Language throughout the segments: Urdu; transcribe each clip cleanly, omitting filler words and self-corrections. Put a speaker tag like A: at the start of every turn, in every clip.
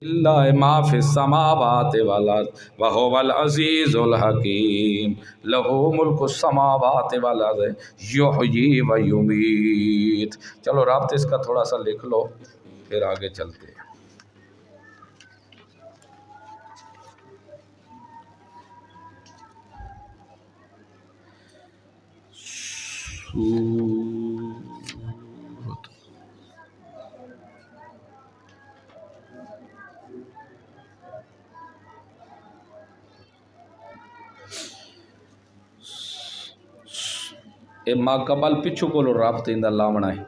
A: للہ ما فی السماوات والارض وہو العزیز الحکیم لہ ملک السماوات والارض یحیی و یمیت۔ چلو رابط اس کا تھوڑا سا لکھ لو پھر آگے چلتے ہیں۔ اے ما قبل پچھو کو رابط اندر لاونا ہے۔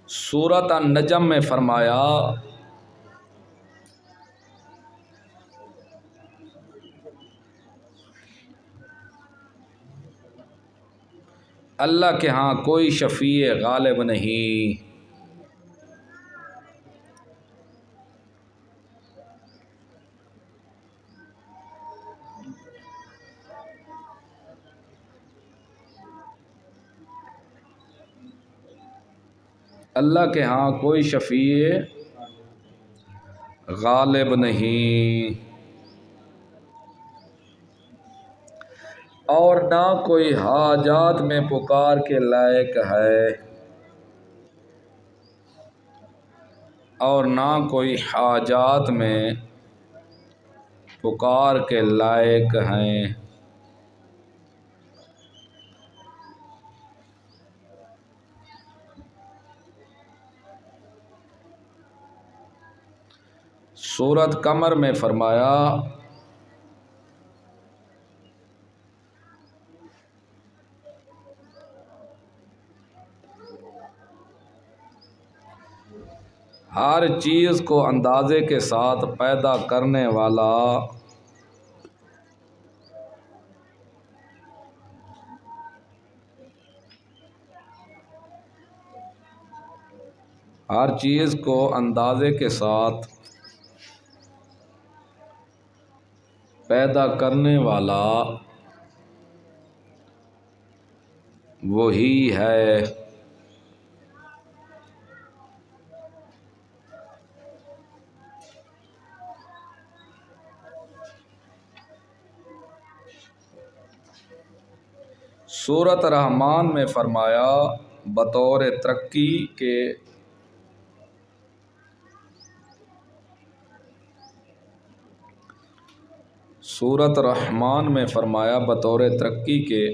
A: سورۃ النجم میں فرمایا اللہ کے ہاں کوئی شفیع غالب نہیں، اللہ کے ہاں کوئی شفیع غالب نہیں، اور نہ کوئی حاجات میں پکار کے لائق ہے، اور نہ کوئی حاجات میں پکار کے لائق ہیں۔ سورۃ قمر میں فرمایا ہر چیز کو اندازے کے ساتھ پیدا کرنے والا ہر چیز کو اندازے کے ساتھ پیدا کرنے والا وہی ہے۔ سورۃ رحمان میں فرمایا بطور ترقی کے سورۃ رحمان میں فرمایا بطور ترقی کے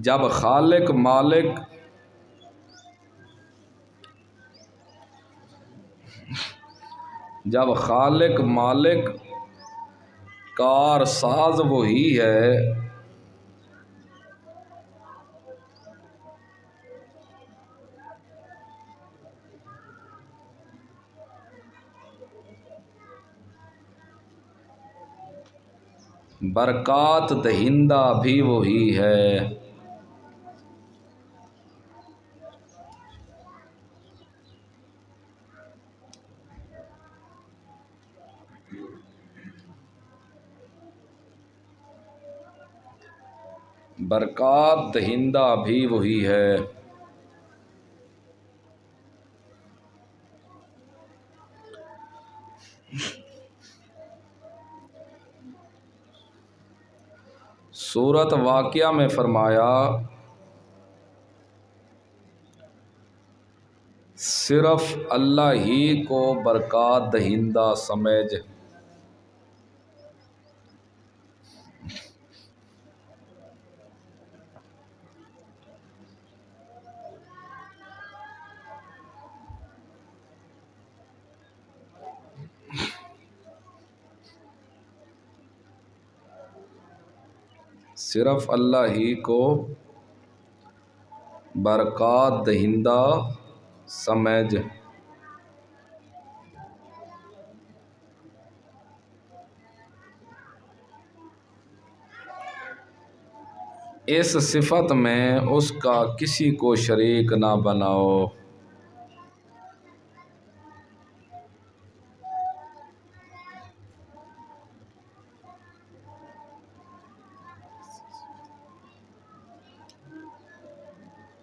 A: جب خالق مالک کار ساز وہی ہے، برکات دہندہ بھی وہی ہے۔ برکات دہندہ بھی وہی ہے۔ سورۃ واقعہ میں فرمایا صرف اللہ ہی کو برکات دہندہ سمجھ، صرف اللہ ہی کو برکات دہندہ سمجھ۔ اس صفت میں اس کا کسی کو شریک نہ بناؤ۔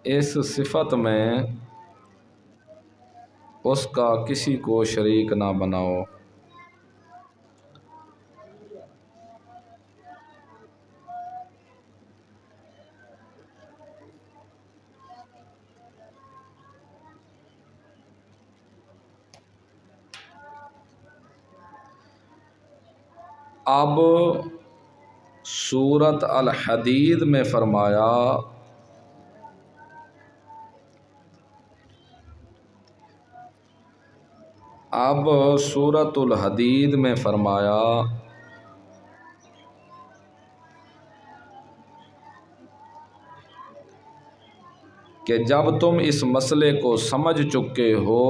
A: اس صفت میں اس کا کسی کو شریک نہ بناؤ۔ اب سورۃ الحدید میں فرمایا سورۃ الحدید میں فرمایا کہ جب تم اس مسئلے کو سمجھ چکے ہو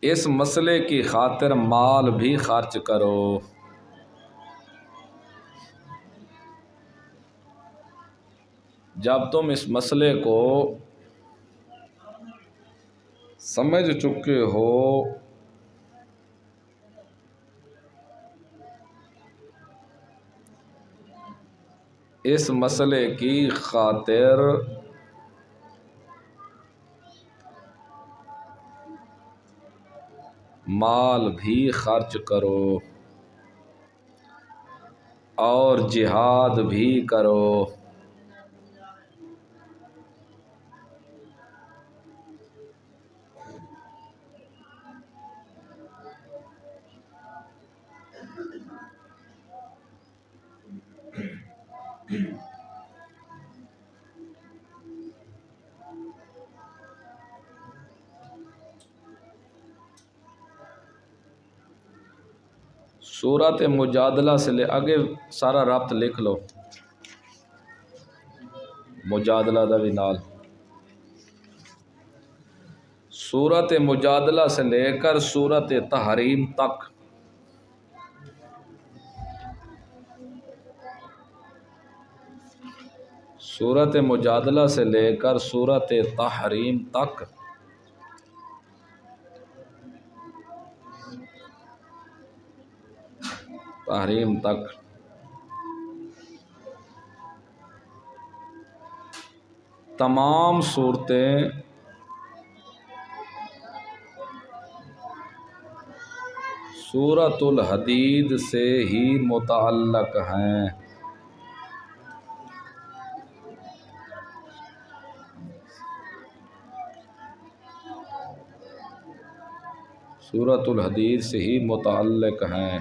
A: اس مسئلے کی خاطر مال بھی خرچ کرو۔ جب تم اس مسئلے کو سمجھ چکے ہو اس مسئلے کی خاطر مال بھی خرچ کرو اور جہاد بھی کرو۔ سورۃ مجادلہ سے لے آگے سارا ربط لکھ لو، مجادلہ دا بھی نال۔ سورۃ مجادلہ سے لے کر سورۃ تحریم تک سورۃ مجادلہ سے لے کر سورۃ تحریم تک تمام صورتیں سورۃ الحدید سے ہی متعلق ہیں۔ سورۃ الحدید سے ہی متعلق ہیں۔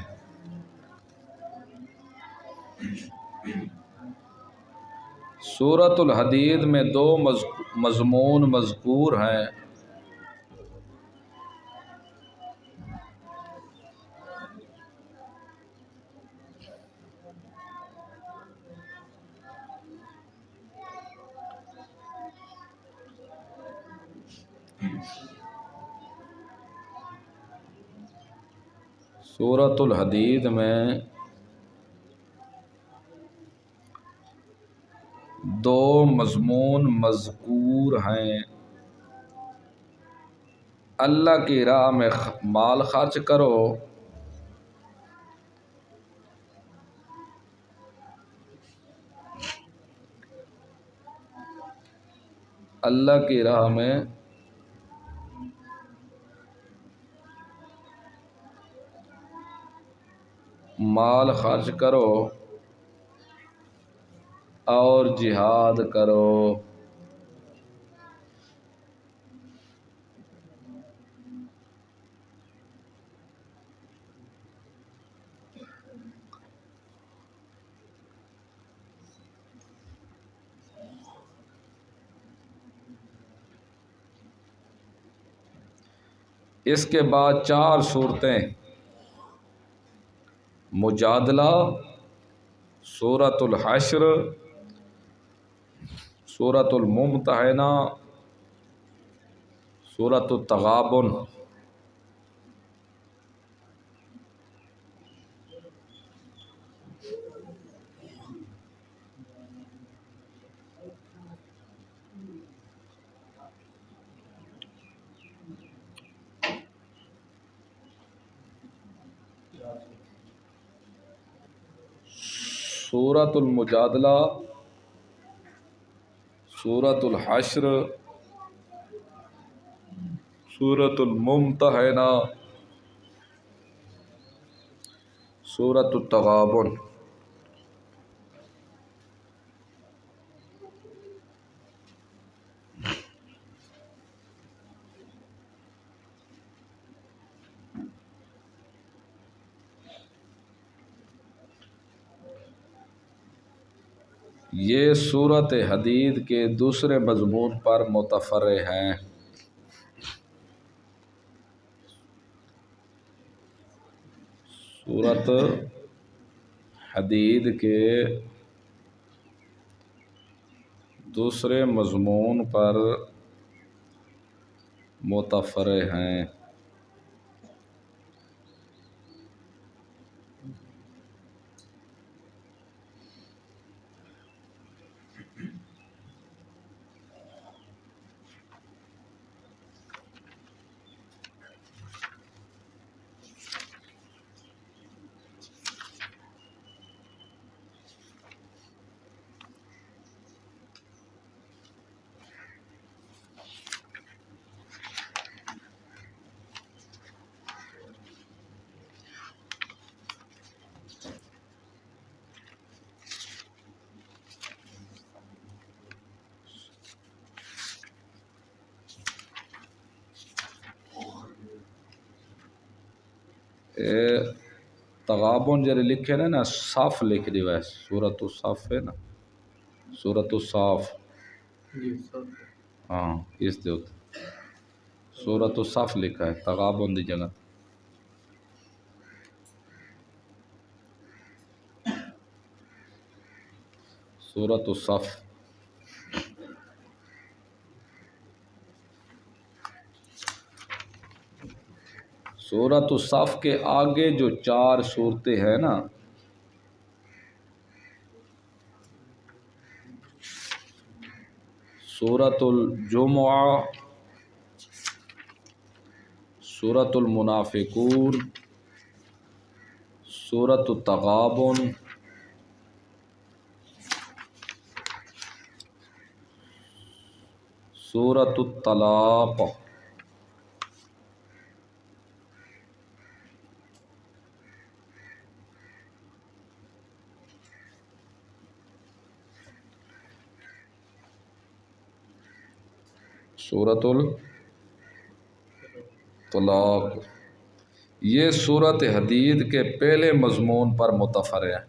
A: سورۃ الحدید میں دو مضمون مذکور ہیں۔ سورۃ الحدید میں دو مضمون مذکور ہیں، اللہ کی راہ میں مال خرچ کرو اللہ کی راہ میں مال خرچ کرو اور جہاد کرو۔ اس کے بعد چار صورتیں مجادلہ، سورۃ الحشر، سورۃ الممتحنہ، سورۃ التغابن۔ سورۃ المجادلہ، سورۃ الحشر، سورۃ الممتحنہ، سورۃ التغابن۔ یہ سورۃ حدید کے دوسرے مضمون پر متفرع ہیں۔ سورۃ حدید کے دوسرے مضمون پر متفرع ہیں۔ تغابن جڑے لکھے نا صف لکھ دی ہے، سورۃ الصف ہے نا، سورۃ الصف، ہاں اس دے سورۃ الصف لکھا ہے تغابن دی جگہ۔ سورۃ الصف، سورۃ الصف کے آگے جو 4 صورتیں ہیں نا، سورۃ الجمعہ، سورۃ المنافقون، سورۃ التغابن، سورۃ الطلاق، سورۃ الطلاق، یہ سورۃ حدید کے پہلے مضمون پر متفرع ہے۔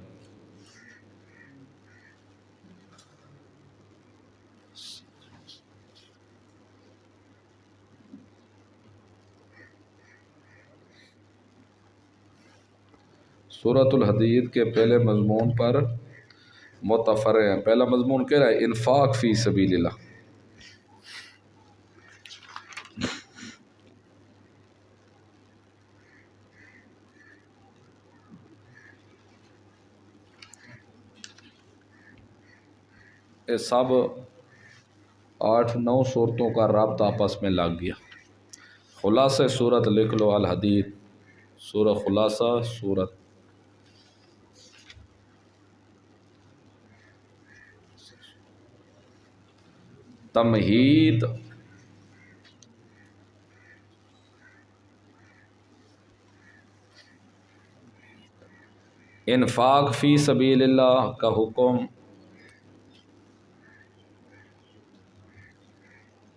A: سورۃ الحدید کے پہلے مضمون پر متفرع ہے۔ پہلا مضمون کہہ رہا ہے انفاق فی سبیل اللہ۔ یہ سب 8-9 صورتوں کا ربط آپس میں لگ گیا۔ خلاصہ صورت لکھ لو الحدید، سورہ خلاصہ صورت تمہید، انفاق فی سبیل اللہ کا حکم،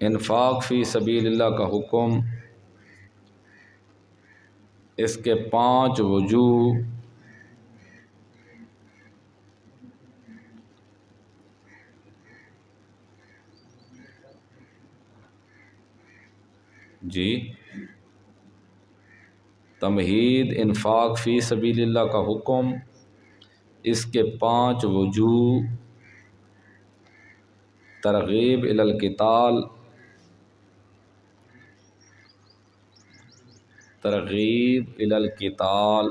A: انفاق فی سبیل اللہ کا حکم، اس کے 5 وجوہ، جی تمہید، انفاق فی سبیل اللہ کا حکم، اس کے 5 وجوہ، ترغیب الی القتال، ترغیب الی القتال،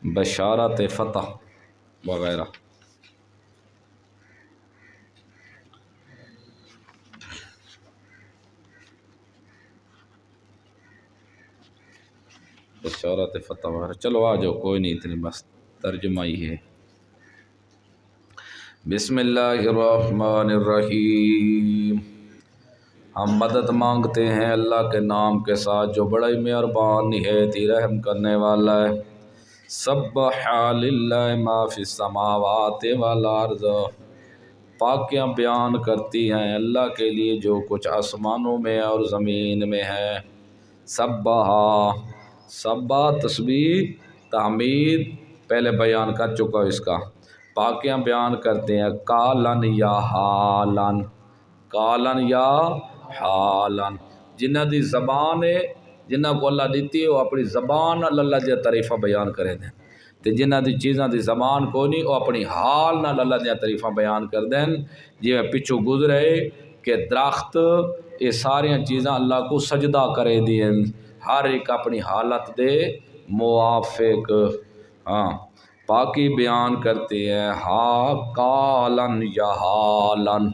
A: بشارت فتح وغیرہ۔ بشارت فتح وغیرہ، چلو آ جاؤ، کوئی نہیں، اتنی بس ترجمہ یہ ہے۔ بسم اللہ الرحمن الرحیم۔ ہم مدد مانگتے ہیں اللہ کے نام کے ساتھ جو بڑا ہی مہربان نہایت ہی رحم کرنے والا ہے۔ سبح للہ ما فی السماوات والارض، پاکیاں بیان کرتی ہیں اللہ کے لیے جو کچھ آسمانوں میں اور زمین میں ہے۔ سبح تسبیح تحمید پہلے بیان کر چکا اس کا۔ پاکیاں بیان کرتے ہیں کالن یا حالن، کالن یا حالن، جنہ دی زبان ہے، جنہ کو اللہ دیتی ہے وہ اپنی زبان نال اللہ دیا تعریفاں بیان کرے دیں، تے جنہ دی چیزاں دی زبان کو نہیں وہ اپنی حال نال اللہ دیا تعریفاں بیان کر دیں۔ جی پچھو گزرے کہ درخت یہ ساریاں چیزاں اللہ کو سجدہ کرے دیں، ہر ایک اپنی حالت دے موافق۔ ہاں پاکی بیان کرتے ہیں ہا کالن یا حالن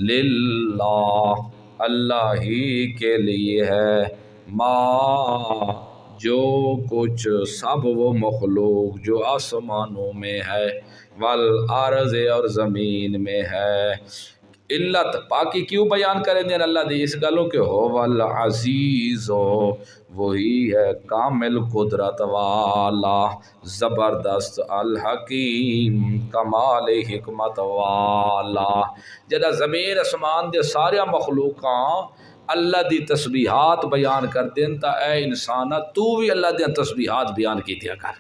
A: للہ، اللہ ہی کے لیے ہے، ما جو کچھ سب وہ مخلوق جو آسمانوں میں ہے، والارض اور زمین میں ہے۔ علت پاکی کیوں بیان کریں دیں اللہ دی اس گلوں کہ ہو والعزیز، وہی ہے کامل قدرت والا، زبردست، الحکیم کمال حکمت والا۔ جدہ زمین اسمان دے سارے مخلوقاں اللہ دی تسبیحات بیان کر دیں تا اے انسانا تو بھی اللہ دی تسبیحات بیان کی دیا کر۔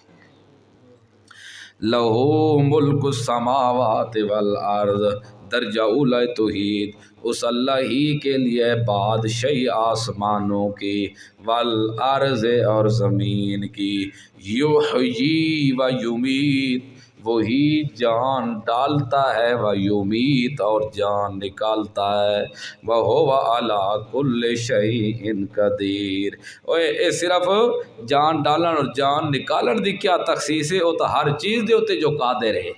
A: لہو ملک السماوات والارض، درجہ اولا توحید، اس اللہ ہی کے لیے بادشاہی آسمانوں کی، والارض اور زمین کی، یحیی و یمیت، وہی جان ڈالتا ہے، و یمیت اور جان نکالتا ہے، وہو علی کل شیء قدیر۔ اے صرف جان ڈالن اور جان نکالن دی کیا تخصیص ہے، وہ تو ہر چیز دے ہوتے جو قادر ہے،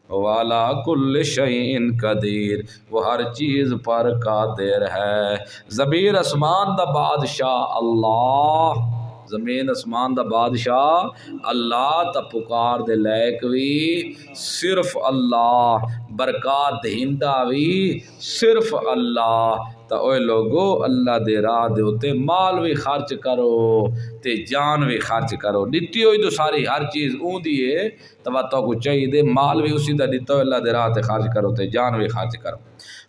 A: وَعَلَىٰ كُلِّ شَيْءٍ قدیر، وہ ہر چیز پر قادر ہے۔ زمین اسمان دا بادشاہ اللہ، زمین اسمان دا بادشاہ اللہ، تا پکار دے لائق بھی صرف اللہ، برکات دہندہ بھی صرف اللہ۔ تا اوے لوگو اللہ دے راہ دے ہوتے مال بھی خرچ کرو تے جان بھی خرچ کرو، دتی ہوئی تو ساری ہر چیز اون دیئے تو کو چاہیے دے، مال بھی اسی دا دیتا ہو اللہ دے راہ تے خرچ کرو تے جان بھی خرچ کرو۔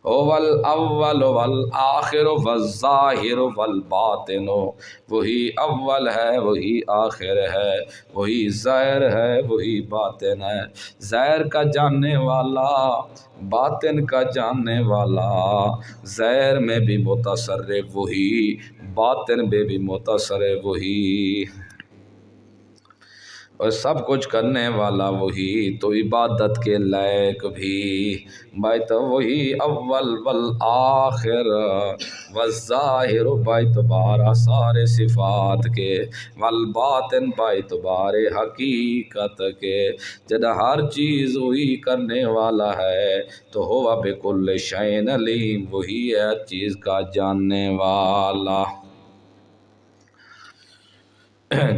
A: اول والآخر والظاہر والباطن، وہی اول ہے وہی آخر ہے وہی ظاہر ہے وہی باطن ہے، ظاہر کا جاننے والا باطن کا جاننے والا، ظاہر میں بھی متصرف وہی باطن میں بھی متصرف وہی، اور سب کچھ کرنے والا وہی، تو عبادت کے لائق بھی بھائی تو وہی اول والآخر والظاہر بھائی تبارہ سارے صفات کے، والباطن بھائی تبارے حقیقت کے، جدہ ہر چیز وہی کرنے والا ہے تو ہوا بکل شیء علیم، وہی ہے چیز کا جاننے والا،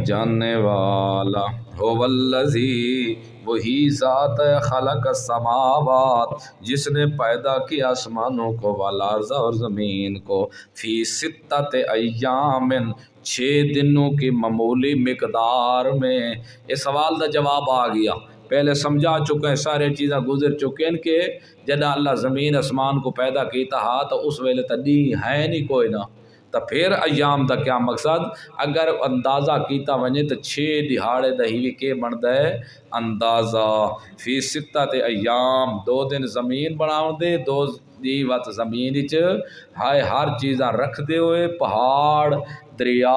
A: جاننے والا۔ هو الذی، وہی ذات خلق السماوات، جس نے پیدا کیا آسمانوں کو، والارض اور زمین کو، فی ستۃ ایام، 6 دنوں کی معمولی مقدار میں۔ اس سوال دا جواب آ گیا، پہلے سمجھا چکے ہیں، سارے چیزیں گزر چکے ہیں کہ جدہ اللہ زمین اسمان کو پیدا کیتا ہا تو اس ویلے تدی ہے نہیں کوئی نہ، تو پھر ایام دا کیا مقصد، اگر اندازہ کیتا ونجے تو 6 دہاڑے دا ہی کے بنتا ہے اندازہ۔ فی ستۃ ایام، 2 دن زمین بناؤ دے، 2 دی وقت زمین ہائے ہر چیزاں رکھ دے ہوئے، پہاڑ دریا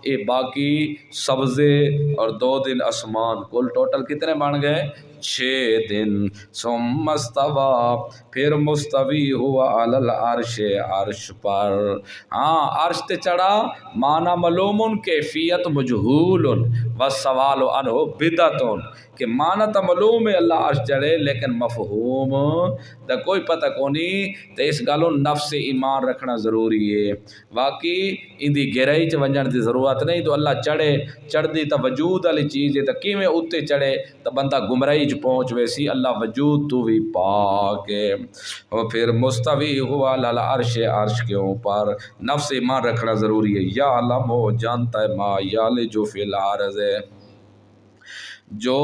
A: اے باقی سبزے، اور 2 دن اسمان، کل ٹوٹل کتنے بن گئے 6 دن، ثم استوى پھر مستوی ہوا علی العرش عرش پر. ہاں عرش تے چڑھا معنی معلوم کیفیت مجہول والسوال عنہ بدعت کہ معنی تو معلوم ہے اللہ عرش چڑھے لیکن مفہوم دا کوئی پتہ کونی. تو اس گالوں نفس ایمان رکھنا ضروری ہے. واقعی ان دی گہرائی چ ونجن دی ضرورت نہیں. تو اللہ چڑھے چڑھ دی تو وجود والی چیز ہے تو کیویں اتنے چڑھے تو بندہ گمراہی چ پہنچ ویسی. اللہ وجود تو بھی پاک ہے. اور پھر مستوی ہوا علی عرش عرش کے اوپر. نفس ایمان رکھنا ضروری ہے. یا علم ہو جانتا ہے ما یالج فی الارض جو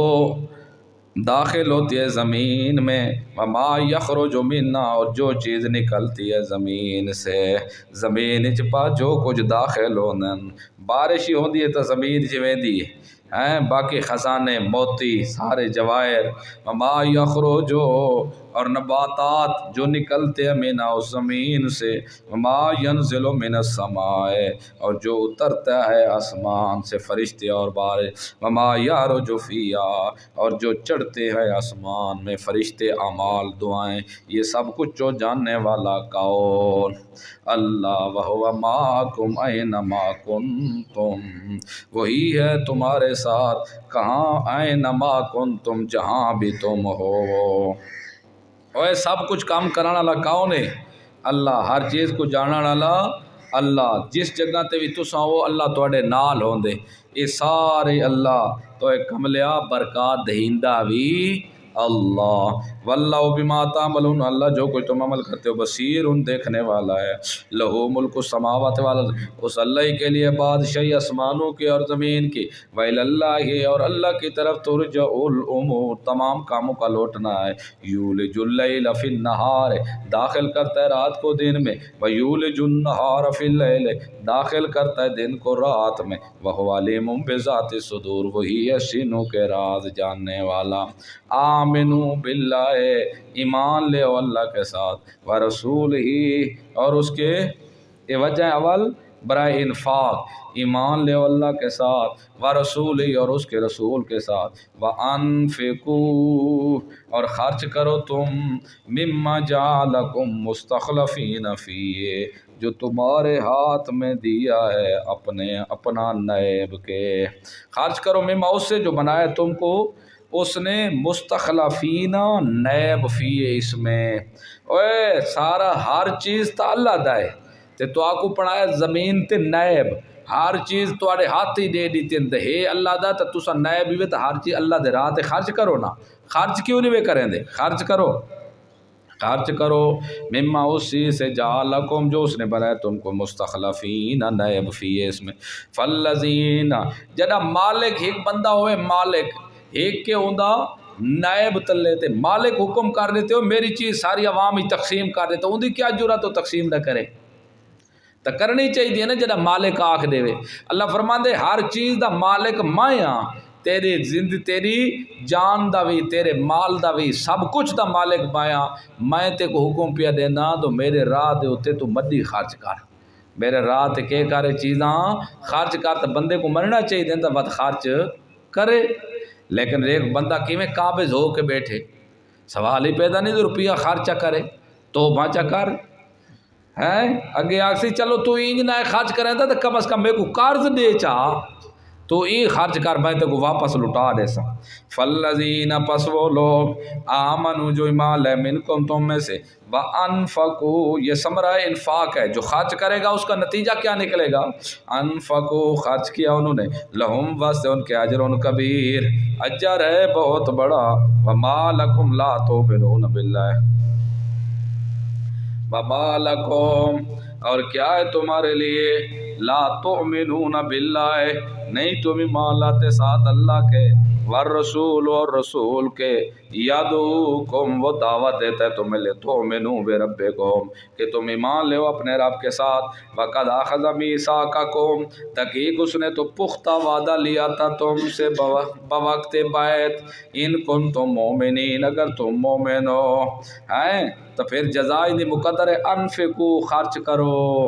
A: داخل ہوتی ہے زمین میں، وما یخرج منہا اور جو چیز نکلتی ہے زمین سے. زمین چپا جو کچھ داخل ہونن بارش ہی ہوندی ہے تو زمین چ ویندی ہے، باقی خزانے موتی سارے جواہر. وما یخرج اور نباتات جو نکلتے ہیں منہا اس زمین سے. وما ینزل من السماء اور جو اترتا ہے آسمان سے فرشتے اور بارش. وما یعرج فیہا اور جو چڑھتے ہیں آسمان میں فرشتے اعمال دعائیں. یہ سب کچھ جو جاننے والا کون؟ اللہ. وہو معکم اینما کنتم وہی ہے تمہارے ساتھ کہاں اینما کنتم جہاں بھی تم ہو. اوے سب کچھ کام کرنے والا کون ہے؟ اللہ. ہر چیز کو جاننے والا اللہ. جس جگہ تے بھی تساں ہو اللہ تواڈے نال ہوندے. یہ سارے اللہ تو ایک کملیا برکات دہندہ بھی اللہ. واللہ بما تعملون اللہ جو کوئی تم عمل کرتے ہو بصیر دیکھنے والا ہے. لہو ملک السماوات والارض اس اللہ ہی کے لیے بادشاہی آسمانوں کی اور زمین کی. وإلی اللہ اور اللہ کی طرف ترجع الامور تمام کاموں کا لوٹنا ہے. یولج اللیل فی النہار داخل کرتا ہے رات کو دن میں. ویولج النہار فی اللیل داخل کرتا ہے دن کو رات میں. وہو علیم بذات الصدور وہی ہے سینوں کے راز جاننے والا. آمنو باللہ ایمان لے اللہ کے ساتھ ورسول ہی اور اس کے وجہ اول برائے انفاق. ایمان لے اللہ کے ساتھ ورسول ہی اور اس کے رسول کے ساتھ. وانفقوا اور خرچ کرو تم مما جعلکم مستخلفین فیہ جو تمہارے ہاتھ میں دیا ہے اپنا نیب کے. خرچ کرو مما اس سے جو بنایا تم کو اس نے مستخلفین نیب فیہ اس میں. اوے سارا ہر چیز تا اللہ دا ہے تے تو آکو پڑھایا زمین تے نیب ہر چیز تواڈے ہاتھ ہی دے دیتے ہیں ہے اللہ دا تے تسا نیب بھی تے ہر چیز اللہ دے راہ تے خرچ کرو نا. خرچ کیوں نہیں کریں دے؟ خرچ کرو مما اسی سے جعلکم جو اس نے بنایا تم کو مستخلفین نیب فیہ اس میں. فالذین جڑا مالک ایک بندہ ہوئے مالک ایک کے ہوندا نائب تلے تے مالک حکم کر دیتے ہو میری چیز ساری عوام ہی تقسیم کر دیتے ان دی کیا جرات تو تقسیم نہ کرے تو کرنی چاہیے نا جڑا مالک آکھ دے وے. اللہ فرماندے ہر چیز دا مالک میں ہاں تیری زندگی تیری جان دا بھی تیرے مال دا بھی سب کچھ دا مالک میں ہاں. میں تے کو حکم پیا دینا تو میرے راہ دے ہوتے تو مدی خرچ کر میرے راہ تے کے کرے چیزاں خرچ کر. تو بندے کو مرنا چاہیے تو بد خرچ کرے. لیکن ایک بندہ کیویں قابض ہو کے بیٹھے سوال ہی پیدا نہیں تو روپیہ خرچہ کرے تو بانچا کر ہے اگے آکسی چلو تو انج نہ خرچ کریں تو کم از کم میرے کو قرض دے چاہ تو یہ خرچ کر میں تے کو واپس لٹا دے سا. فالذین پس وہ لوگ آمنو جو ایمان لے منکم تم میں سے وانفقوا یہ ثمرہ انفاق ہے جو خرچ کرے گا اس کا نتیجہ کیا نکلے گا. انفقوا خرچ کیا انہوں نے لہم واسطے ان کے اجر کبیر اجر ہے بہت بڑا. وما لکم لا تؤمنون باللہ وما لکم اور کیا ہے تمہارے لیے لا تؤمنون باللہ نہیں تم ایمان لاتے ساتھ اللہ کے والرسول اور رسول کے. یدعوکم وہ دعوت دیتا ہے تمہیں لے تؤمنوا بربکم کہ تم ایمان لے اپنے رب کے ساتھ. وقد اخذ میثاقکم تحقیق اس نے تو پختہ وعدہ لیا تھا تم سے بوقت بیعت ان کنتم مؤمنین اگر تم مومن ہو ہیں تو پھر جزائے دی مقدر ہے انفقوا خرچ کرو.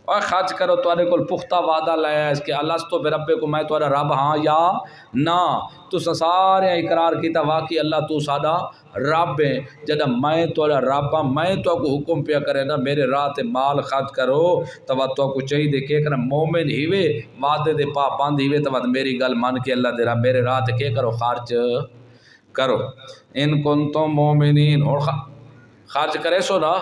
A: اور خرچ کرو تواڈے کول پختہ وعدہ لایا اس کہ الستو بربکم میں تواڈا رب ہاں یا نہ تساں سارے اقرار کیتا واقعی اللہ تو ساڈا رب ہے جدا میں تواڈا رب ہاں میں تو کو حکم پیا کرے نا میرے راہ تے مال خرچ کرو تو تو کو چاہیے کہ کرنا مومن ہیوے وعدے دے پابند ہیوے تو میری گل مان کے اللہ دے راہ میرے راہ تے کہ کرو خرچ کرو ان کنتم مومنین اور خرچ کرے سو نا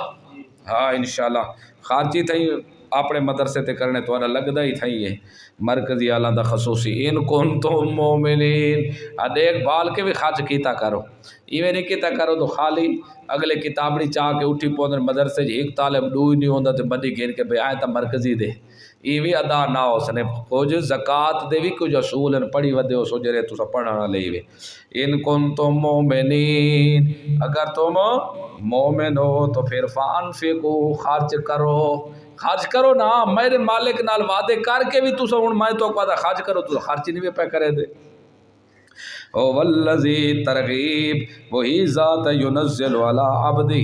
A: ہاں انشاءاللہ خرچی تھئی اپنے مدرسے تے کرنے تو لگدا ہی تھئی ہے مرکزی اعلیٰ دا خصوصی ان کنتم مومنین دیکھ بھال کے بھی خرچ کیتا کرو ایویں نہیں کیتا کرو تو خالی اگلے کتابڑی چاہ کے اٹھی پوندن مدرسے ایک طالب دو ہی نہیں ہوندا تے بڑی گھن کے بے آئے تا مرکزی دے ایویں ادا نہ ہو سنے کچھ زکوٰۃ دے بھی کچھ اصول ہیں پڑھی ودے ہو سو جرے تسا پڑھنا لے وے ان کنتم مومنین اگر تم مومن ہو تو پھر فانفقوا خرچ کرو نا میرے مالک نال وعدے کر کے بھی تسا ہن میں تو وعدہ خرچ کرو تو خرچ نہیں پہ کرے دے او والذی ترغیب وہی ذات ینزل علی عبدہ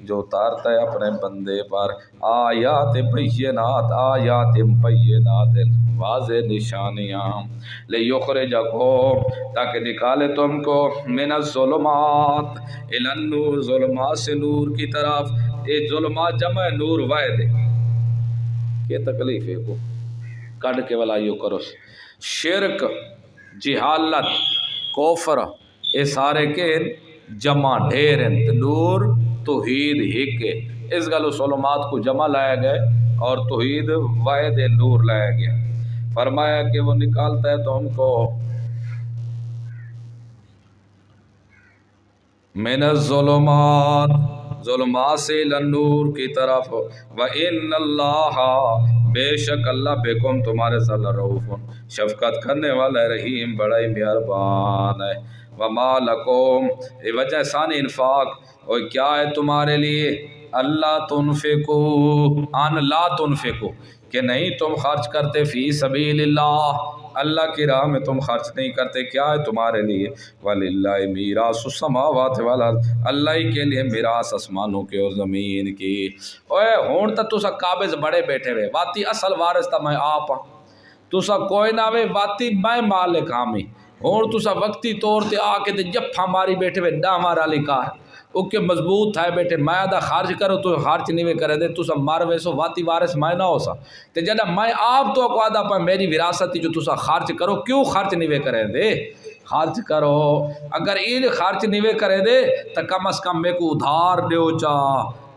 A: جو اتارتا ہے اپنے بندے پر آیات بینات واضح نشانیاں لیخرجکم تاکہ نکالے تم کو من الظلمات الی النور ظلمات سے نور کی طرف اے ظلمات جمع نور واحد کیا تکلیف ہے کو کڈ کے والا یو کرو شرک جہالت کوفر اے سارے کے جمع ڈھیر ہیں نور توحید ہک ہے اس گلو ظلمات کو جمع لایا گئے اور توحید واحد نور لایا گیا فرمایا کہ وہ نکالتا ہے تو ہم کو من الظلمات ظلمات سے النور کی طرف وَإِنَّ اللَّهَ بے شک اللہ بکم تمہارے ساتھ رؤوف شفقت کرنے والا ہے رحیم بڑا ہی مہربان ہے وَمَا لَكُمْ یہ وجہ ثانی انفاق اور کیا ہے تمہارے لیے اللہ تنفقوا ان لا تنفقوا کہ نہیں تم خرچ کرتے فی سبیل اللہ کی راہ میں تم خرچ نہیں کرتے کیا ہے تمہارے لیے وَلِلَّهِ مِيرَاثُ السَّمَاوَاتِ وَالْأَرْضِ اللہ ہی کے لیے میراث آسمانوں کے اور زمین کی اوے ہون تا تسا قابض بڑے بیٹھے ہوئے واتی اصل وارث تا میں آپ ہاں تسا کوئی نہ وے واتی میں مالک ہاں میں ہون تسا وقتی طور تے آ کے جفا ماری بیٹھے ہوئے ڈا مارا لکار اوکے مضبوط تھائے بیٹھے میں آدھا خارج کرو تو خارج نہیں کرے دے تو سب مار ویسو واتی وارث میں نہ ہو سا تے جڑا میں آپ تو کو آدھا پا میری وراثت جو تسا خارج کرو کیوں خارج نہیں کرے دے خارج کرو اگر این خارج نہیں کرے دے تو کم از کم میں کو ادھار دیو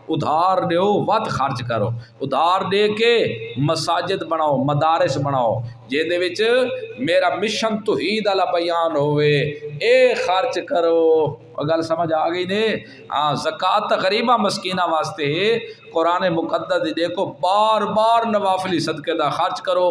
A: ادھار دیو وقت خرچ کرو ادھار دے کے مساجد بناؤ مدارس بناؤ جے دے وچ میرا مشن توحید والا بیان ہوئے اے خرچ کرو اگر سمجھ آ گئی نے ہاں زکوٰۃ غریبہ مسکینہ واسطے قرآن مقدس دیکھو بار بار نوافلی صدقے دا خرچ کرو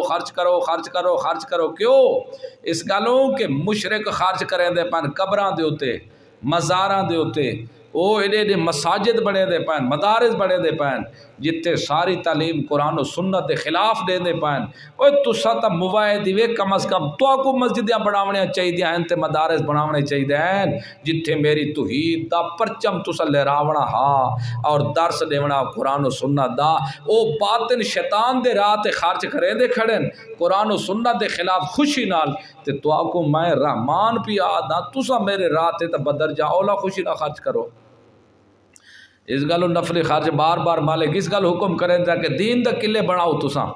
A: کیوں اس گالوں کہ مشرک خرچ کریں دے پن قبراں دے اوتے مزاراں دے اوتے او ایڈے مساجد بنے دے پین مدارس بنے دے پین جتے ساری تعلیم قرآن و سنت دے خلاف دے دے پین اوہ تسا تا موائد دیوے کم از کم تو کو مسجدیاں بناونے چاہیے ہیں تے مدارس بناونے چاہیے ہیں جتے میری توحید دا پرچم تسا لہراونا ہاں اور درس دیونا قرآن و سنت دا او باطن شیطان دے راہ تے خارج کرے دے کھڑن قرآن و سنت دے خلاف خوشی نال تے تو کو میں رحمان پی آدھا تسا میرے راہ تے تا بدر جا اولا خوشی نہ خرچ کرو اس گلو نفلی خارج بار بار مالک اس گل حکم کریں کہ دین دا قلعے بناؤ تساں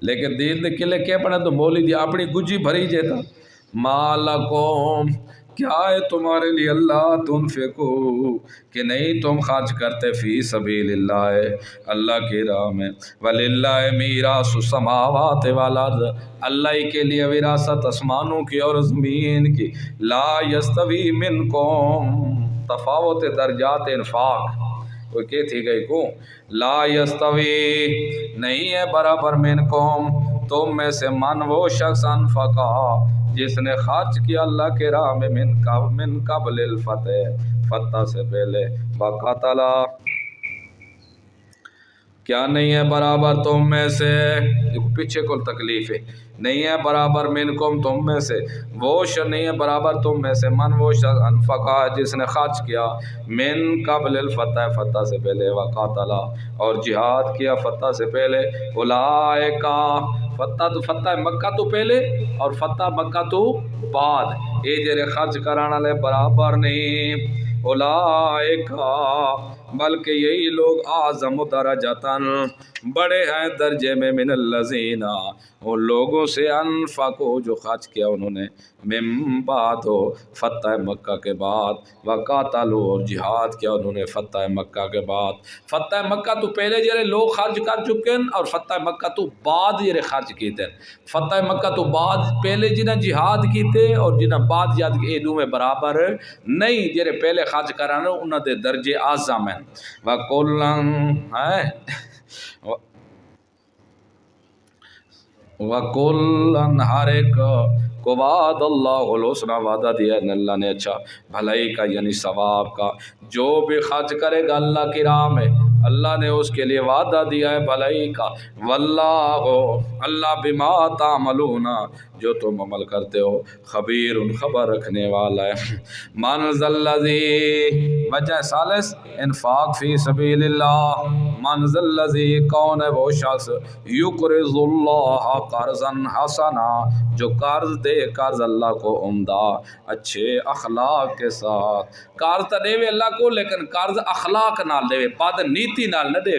A: لیکن دین دے قلعے کیا بنے تو مولی دی اپنی گجی بھری جیتا مالکم کیا ہے تمہارے لیے اللہ تنفقو کہ نہیں تم خرچ کرتے فی سبیل اللہ کی راہ میں وَلِلَّهِ مِيرَاثُ السَّمَاوَاتِ وَالْأَرْضِ اللہ کے لیے وراثت آسمانوں کی اور زمین کی لا يَسْتَوِي مِنْكُمْ تفاوت درجات انفاق وہ کیا تھی گئی کو لا یستوی نہیں ہے برابر منکم تم میں سے من وہ شخص انفقا جس نے خرچ کیا اللہ کے راہ میں من قبل الفتح فتح سے پہلے وقاتلا کیا نہیں ہے برابر تم میں سے، پیچھے کو تکلیف ہے، نہیں ہے برابر منکم تم میں سے، وہ شخص نہیں ہے برابر تم میں سے، من وہ شخص انفقا جس نے خرچ کیا، من قبل الفتح فتح سے پہلے، وقاتلا اور جہاد کیا فتح سے پہلے، اولئکا فتح مکہ تو پہلے اور فتح مکہ تو بعد، اے جڑے خرچ کرانا لے برابر نہیں، اولئکا بلکہ یہی لوگ اعظم درجتاً بڑے ہیں درجے میں، من الذین ان لوگوں سے، انفقوا جو خرچ کیا انہوں نے، من بعد فتح مکہ کے بعد، وقاتلوا اور جہاد کیا انہوں نے فتح مکہ کے بعد، فتح مکہ تو پہلے جڑے لوگ خرچ کر چکے ہیں اور فتح مکہ تو بعد جڑے خرچ کیتے ہیں، فتح مکہ تو بعد پہلے جنہیں جہاد کیتے اور جنہیں بعد جہاد کے دو میں برابر نہیں، جڑے پہلے خرچ کرانے انہوں دے درجے اعظم ہیں، وَكُلًّا وَكُلًّا ہر ایک کو وعد اللہ الحسنی وعدہ دیا ہے اللہ نے اچھا بھلائی کا یعنی ثواب کا، جو بھی خرچ کرے گا اللہ کی راہ میں اللہ نے اس کے لیے وعدہ دیا ہے بھلائی کا، واللہ اللہ بما تعملون جو تم عمل کرتے ہو خبیر خبر رکھنے والا ہے، من ذا الذی وجہ ثالث انفاق فی سبیل اللہ، من ذا الذی کون ہے وہ شخص یقرض اللہ قرضا حسنا جو قرض دے قرض اللہ کو عمدہ اچھے اخلاق کے ساتھ، قرض تو دے اللہ کو لیکن قرض اخلاق نال دے بد نیتی نال نہ دے،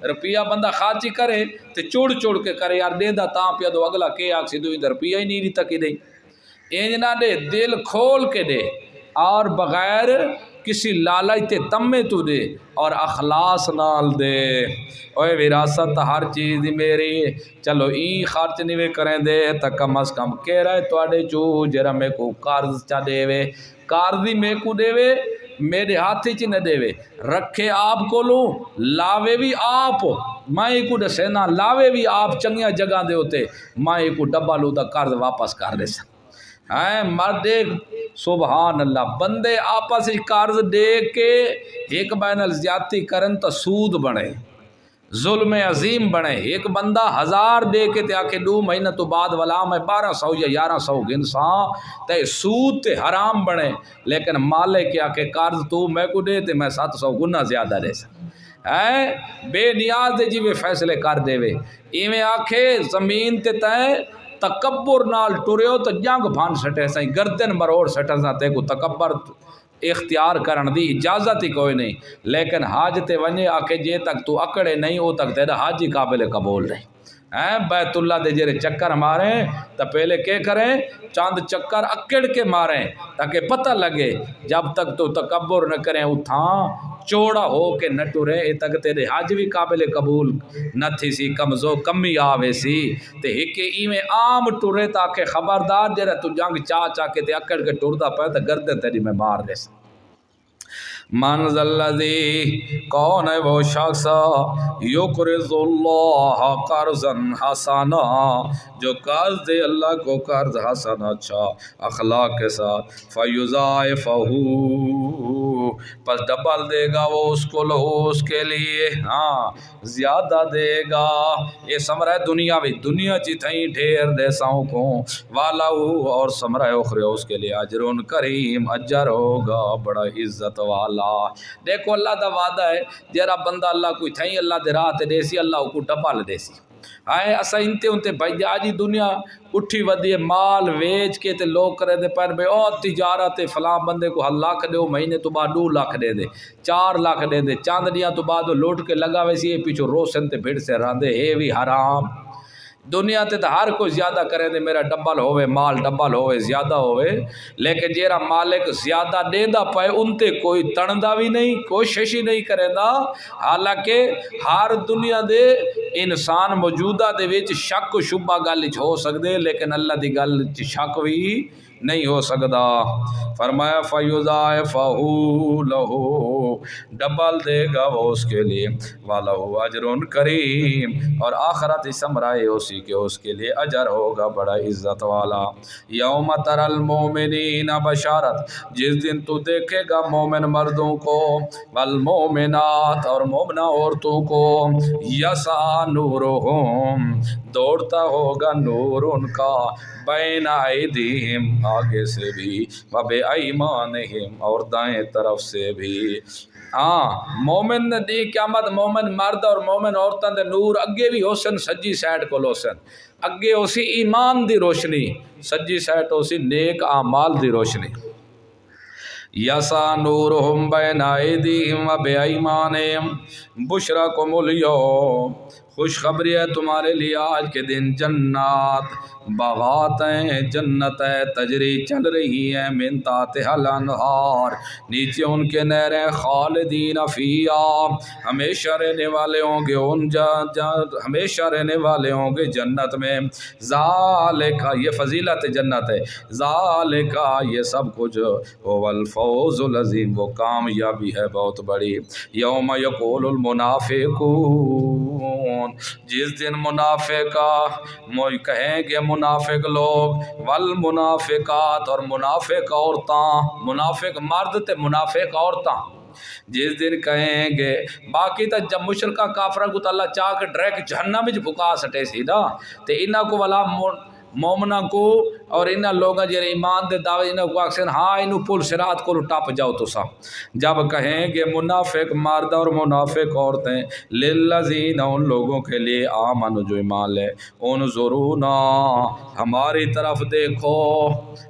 A: روپیہ بندہ خرچ کرے تو چوڑ کے کرے یار دے دا تاں پیا دو اگلا کے آکسی دو ادھر روپیہ ہی نہیں دیتا کی دے، اینج نہ دے دل کھول کے دے اور بغیر کسی لالچ تے تمے تو دے اور اخلاص نال دے، اوے وراثت ہر چیز دی میری، چلو ای خرچ نہیں کریں دے تا کم از کم کہہ رہے تواڈے چو جرا میں کو قرض چا دے وے، قرضی میں کو دے وے میرے ہاتھ چ نہ دے وے، رکھے آپ کو لو لاوے بھی آپ، میں کو دسے نا لاوے بھی آپ چنگیاں جگہ دے ہوتے، میں کو ڈبا لو دا قرض واپس کر دے سن، مرد سبحان اللہ، بندے آپس قرض دے کے ایک بین زیادتی کرن تو سود بنے، ظلم عظیم بنے، ایک بندہ 1000 دے کے تے آکے 2 مہینہ تو بعد والا میں 1200 یا 1100 گنساں تے سود تے حرام بنے، لیکن مالک کے آکے قرض تو میں کو دے تے میں 700 گنا زیادہ دے سکتا، بے نیاز دے جی فیصلے کر دے وے، ایویں آکھے زمین تے تے تکبر نال ٹریو تو جنگ بھان سٹے سائیں گردن مروڑ سٹے سائیں تے کو تکبر اختیار کرن دی اجازت ہی کوئی نہیں، لیکن حاج تے ونجے آکے جے تک تو اکڑے نہیں ہو تک تیرا حاج ہی قابل قبول نہیں، بیت اللہ دے جرے چکر ماریں تو پہلے کیا کریں چاند چکر اکڑ کے ماریں تاکہ پتہ لگے، جب تک تو تکبر نہ کریں اتھاں چوڑا ہو کے نہ ٹرے اے تک تیرے حج بھی قابل قبول نہ تھی سی، کمزور کمی آوے سی تے ہکے ایویں عام ٹرے تاکہ خبردار جرے تو جنگ چاہ کے تے اکڑ کے ٹردا پہ تے گردن تیری میں مار دے سی، من ذا الذی کون ہے وہ شخص یقرض اللہ قرضا حسنا جو قرض دے اللہ کو قرض حسنا اچھا اخلاق کے ساتھ، فیضاعفہ پس ڈبل دے گا وہ اس کو لہو اس کے لیے، زیادہ دے گا، یہ سمرہ دنیا چی تھیں ڈھیر دے ساؤں کو والاو اور سمرہ اخرے اس کے لیے اجرون کریم اجر ہوگا بڑا عزت والا، دیکھو اللہ دا وعدہ ہے جیرا بندہ اللہ کو تھیں اللہ دے راہ تے دیسی اللہ کو ڈبل دیسی، اسا انتے انتے بھائی آجی دنیا اٹھی ودی مال ویچ کے تے لوگ کرے دے پر بے او تجارت فلاں بندے کو 1 لاکھ دے مہینے تو بعد 2 لاکھ دے دے 4 لاکھ دے دے، چاند دیاں تو بعد لوٹ کے لگا ویسی یہ پیچھو روشن تے بھیڑ سے راندے ہے بھی حرام، دنیا تے تو ہر کوئی زیادہ کرے دے میرا ڈبل ہوئے مال ڈبل ہوئے زیادہ ہوئے، لیکن جیرا مالک زیادہ دیندہ پائے ان تے کوئی تڑندہ بھی نہیں کوشش ہی نہیں کرے دا، حالانکہ ہر دنیا دے انسان موجودہ دے وچ شک و شبہ گل وچ ہو سکدے لیکن اللہ دی گل وچ شک بھی نہیں ہو سکدا۔ فرمایا فَيُضَاعِفَهُ لَهُ، ڈبل دے گا وہ اس کے لیے، وَلَهُ أَجْرٌ کریم، اور آخرت سمرائے اسی کے اس کے لیے اجر ہوگا بڑا عزت والا۔ یوم تر المومنین، بشارت جس دن تو دیکھے گا مومن مردوں کو، والمومنات اور مومنہ عورتوں کو، یسعی نورہم دوڑتا ہوگا نور ان کا، بین ایدیہم آگے سے بھی، وبایمانہم اور دائیں طرف سے بھی۔ مومن دی قیامت مومن مرد اور مومن عورتاں دے نور اگے بھی ہوسن، سجی سائڈ کو ہوسن، اگے ہوسی ایمان دی روشنی، سجی سائڈ ہوسی نیک اعمال دی روشنی۔ یسعی نورہم بین ایدیہم وبایمانہم بشراکم الیوم، خوشخبری ہے تمہارے لیے آج کے دن، جنات باغات ہیں، جنت ہے، تجری چل رہی ہیں، من تحتہا الانہار نیچے ان کے نہریں، خالدین فیہا ہمیشہ رہنے والے ہوں گے، ہمیشہ رہنے والے ہوں گے جنت میں۔ ذالک یہ فضیلت جنت ہے، ذالک یہ سب کچھ هو الفوز العظیم وہ کامیابی ہے بہت بڑی۔ یوم یقول المنافقون جس دن منافق کہیں گے منافق لوگ، والمنافقات اور منافق عورتاں، منافق مرد تے منافق عورتاں جس دن کہیں گے، باقی تا جب مشرکہ کافرہ کو اللہ چاہ کے ڈریک جہنم وچ پھکا سٹے سی نا، تے انہاں کو والا مومنہ کو اور انہاں لوگاں جڑے ایمان دے دعوے انہاں کو آکسن ہاں انہوں پل صراط کو ٹپ جاؤ تو سا، جب کہیں گے منافق مرد اور منافق عورتیں، للذین ان لوگوں کے لیے آمنوا جو ایمان لے، انظرونا ہماری طرف دیکھو،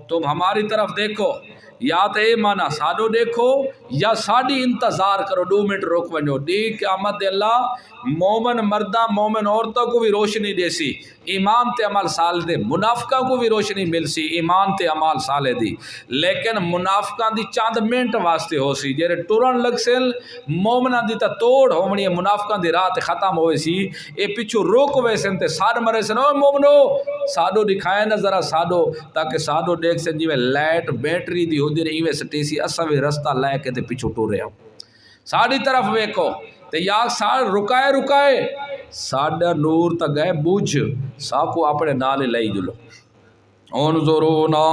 A: تم ہماری طرف دیکھو، یا تو اے مانا ساڈو دیکھو یا ساڈی انتظار کرو، 2 منٹ روک ونجو دی قیامت دے اللہ مومن مردہ مومن عورتوں کو بھی روشنی دے سی، ایمان تے عمل صالح دے، منافقہ کو بھی روشنی مل سی ایمان تے عمل صالح دی، لیکن منافقہ دی چاند منٹ واسطے ہو سی، جیرے ٹورن لگ سل مومنہ دی تا توڑ ہومنی منافقہ دی رات ختم ہوئے سی، اے پچھو روک ہوئے سن تے ساڑھ مرے سن، اوہ مومنو ساڑھو دکھائے نہ ذرا ساڑھو، تاکہ ساڑھو دیکھ سن جی میں لائٹ بیٹری دی ہو دی رہی ویسے ٹیسی اسا بھی رستہ لائے کے تے پچھو ٹور رہے ہو، ساڑھی طرف ویکو تے یا ساڑھ رکائے ساڑھا نور تا گئے بوجھ ساکو اپنے نالے لئی جلو، انظرونا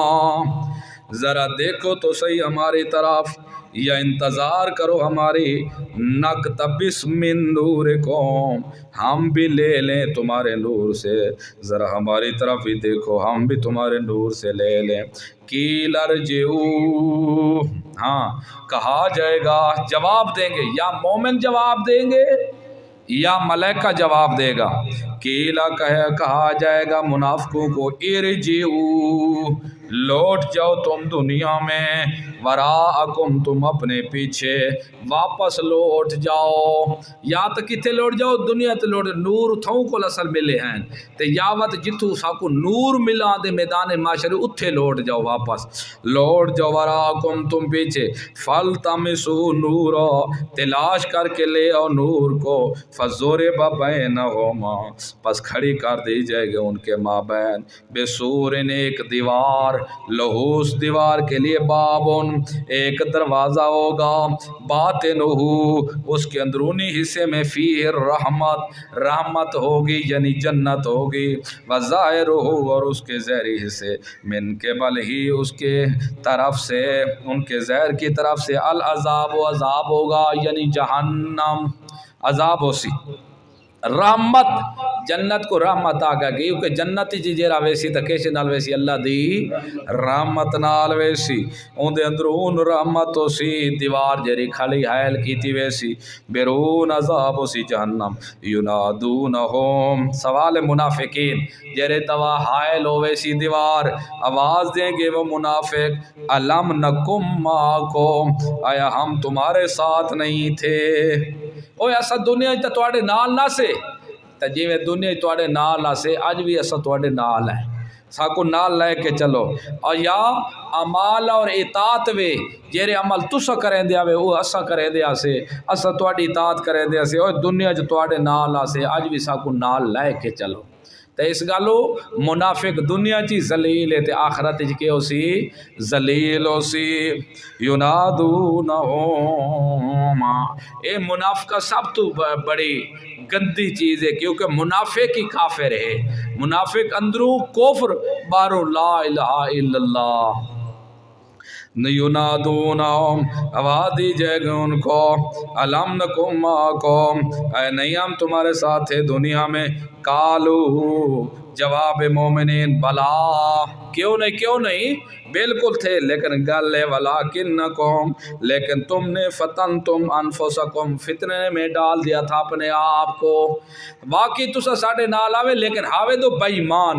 A: ذرا دیکھو تو صحیح ہماری طرف، یا انتظار کرو ہماری، نقتبس من نورکم ہم بھی لے لیں تمہارے نور سے، ذرا ہماری طرف بھی دیکھو ہم بھی تمہارے نور سے لے لیں۔ قیل ارجعوا کہا جائے گا، جواب دیں گے، یا مومن جواب دیں گے یا ملائکہ جواب دے گا، قیلا کہا جائے گا منافقوں کو، ارجعوا لوٹ جاؤ تم دنیا میں، وراءکم تم اپنے پیچھے واپس لوٹ جاؤ، یا تو کتے لوٹ جاؤ دنیا تے لوٹ، نور تھوں کو اصل ملے ہیں تے یاوت جتو ساکو نور ملا دے میدان معاشرے اتھے لوٹ جاؤ، واپس لوٹ جاؤ، وراءکم تم پیچھے، فالتمسوا نورا تلاش کر کے لے آؤ نور کو، فضرب بینہما پس کھڑی کر دی جائے گی ان کے مابین، بسور ایک دیوار، لہوس دیوار کے لیے بابن ایک دروازہ ہوگا، باطنہ اس کے اندرونی حصے میں فیہ الرحمت رحمت ہوگی یعنی جنت ہوگی، وظاہرہ اور اس کے ظاہری حصے من قبل ہی اس کے طرف سے ان کے ظاہر کی طرف سے العذاب و عذاب ہوگا یعنی جہنم عذاب ہو سی، رحمت جنت کو رحمت آگا گئی کیونکہ جنتی جی جیرا ویسی تا کیسے نال ویسی اللہ دی رحمت نال ویسی، ان دے اندرون رحمت ہو سی، دیوار جیری کھلی حائل کیتی ویسی، بیرون عذاب ہو سی جہنم، ینادونہم سوال منافقین جیرے توا حائل ہو ویسی دیوار، آواز دیں گے وہ منافق، علم نکم معکم آیا ہم تمہارے ساتھ نہیں تھے، اوہ ایسا دنیا تا تواڈے نال نہ سے، تا جی میں دنیا تواڈے نال نہ سے اج بھی ایسا تواڈے نال ہے، ساکو نال لے کے چلو، اور یا عمال اور اطاعت وے جیرے عمل تسا کریں دیا وے وہ اسا کریں دیا سے، اسا تواڈی اطاعت کریں دیا سے، اور دنیا جو تواڈے نال آسے اج بھی ساکو نال لے کے چلو۔ تے اس گالو منافق دنیا چی ذلیل ہے تے آخرت چ کے ہوسی ذلیل ہوسی۔ ینادونہم، اے منافقہ سب تو بڑی گندی چیز ہے، کیونکہ منافق ہی کافر ہے، منافق اندروں کفر بارو لا الہ الا اللہ۔ ینادونہم، آواز دی جائے گا ان کو، الم نکم معکم، اے نہیں ہم تمہارے ساتھ تھے دنیا میں، قالو، جواب مومنین، بلا، کیوں نہیں بالکل تھے، لیکن گل ہے ولیکنکم، لیکن تم نے فتنتم انفسکم، فتنے میں ڈال دیا تھا اپنے آپ کو، باقی تسا ساڈے نال آوے لیکن ہاوے دو بے ایمان،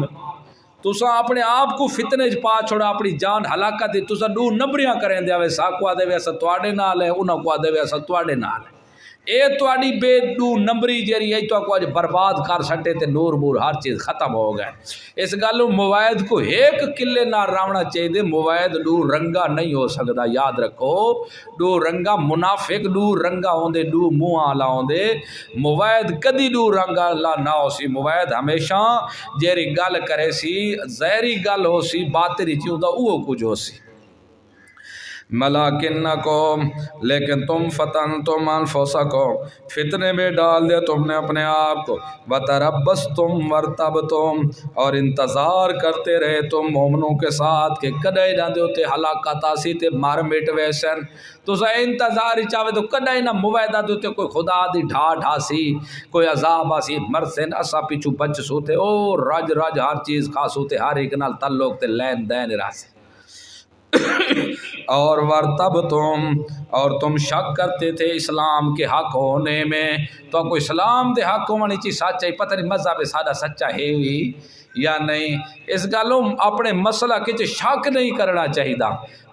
A: تسا اپنے آپ کو فتنے چ پا چھوڑا، اپنی جان ہلاکت، تسا دو نبریاں کریں دیا وے، ساکو آدے وے اسا تواڈے نال ہے، انہاں کو آدے وے اسا تواڈے نال ہے، اے تواڈی بے دو نمبری جیری ہے تو کو اج برباد کر سٹے تے نور بور ہر چیز ختم ہو گئے۔ اس گالو موائد کو ایک قلے نہ راونا چاہیے، موائد دو رنگا نہیں ہو سکتا، یاد رکھو، دو رنگا منافق دو رنگا ہوندے، دو منہ والا ہوندے، موائد کدی دو رنگا لا نہ ہو سی، موائد ہمیشہ جیری گل کرے سی ظاہری گل ہو سی، باطنی چیوندا اوہ کچھ ہو سی۔ ملاکنکم، لیکن تم فتنتم انفسکم، فتنے میں ڈال دیا تم نے اپنے آپ کو، وتربصتم ورتبتم، اور انتظار کرتے رہے تم مومنوں کے ساتھ کہ کدے نہ دیوتے ہلاکت آسی تے مار مٹ ویسن، تو انتظار ہی چاہے تو کدے نہ موعدہ دیوتے کوئی خدا دی ڈھاڈ آسی، کوئی عذاب آسی، مرسن اسا پیچھو بچ سوتے، او رج رج ہر چیز کھا سوتے، ہر ایک نال تعلق تے لین دین راسے۔ اور ورتبتم، اور تم شک کرتے تھے اسلام کے حق ہونے میں، تو کوئی اسلام دے حق ہونے چی سچ ہے، پتہ نہیں مذہب سادہ سچا ہے بھی یا نہیں، اس گالوں اپنے مسئلہ کچھ شک نہیں کرنا چاہیے،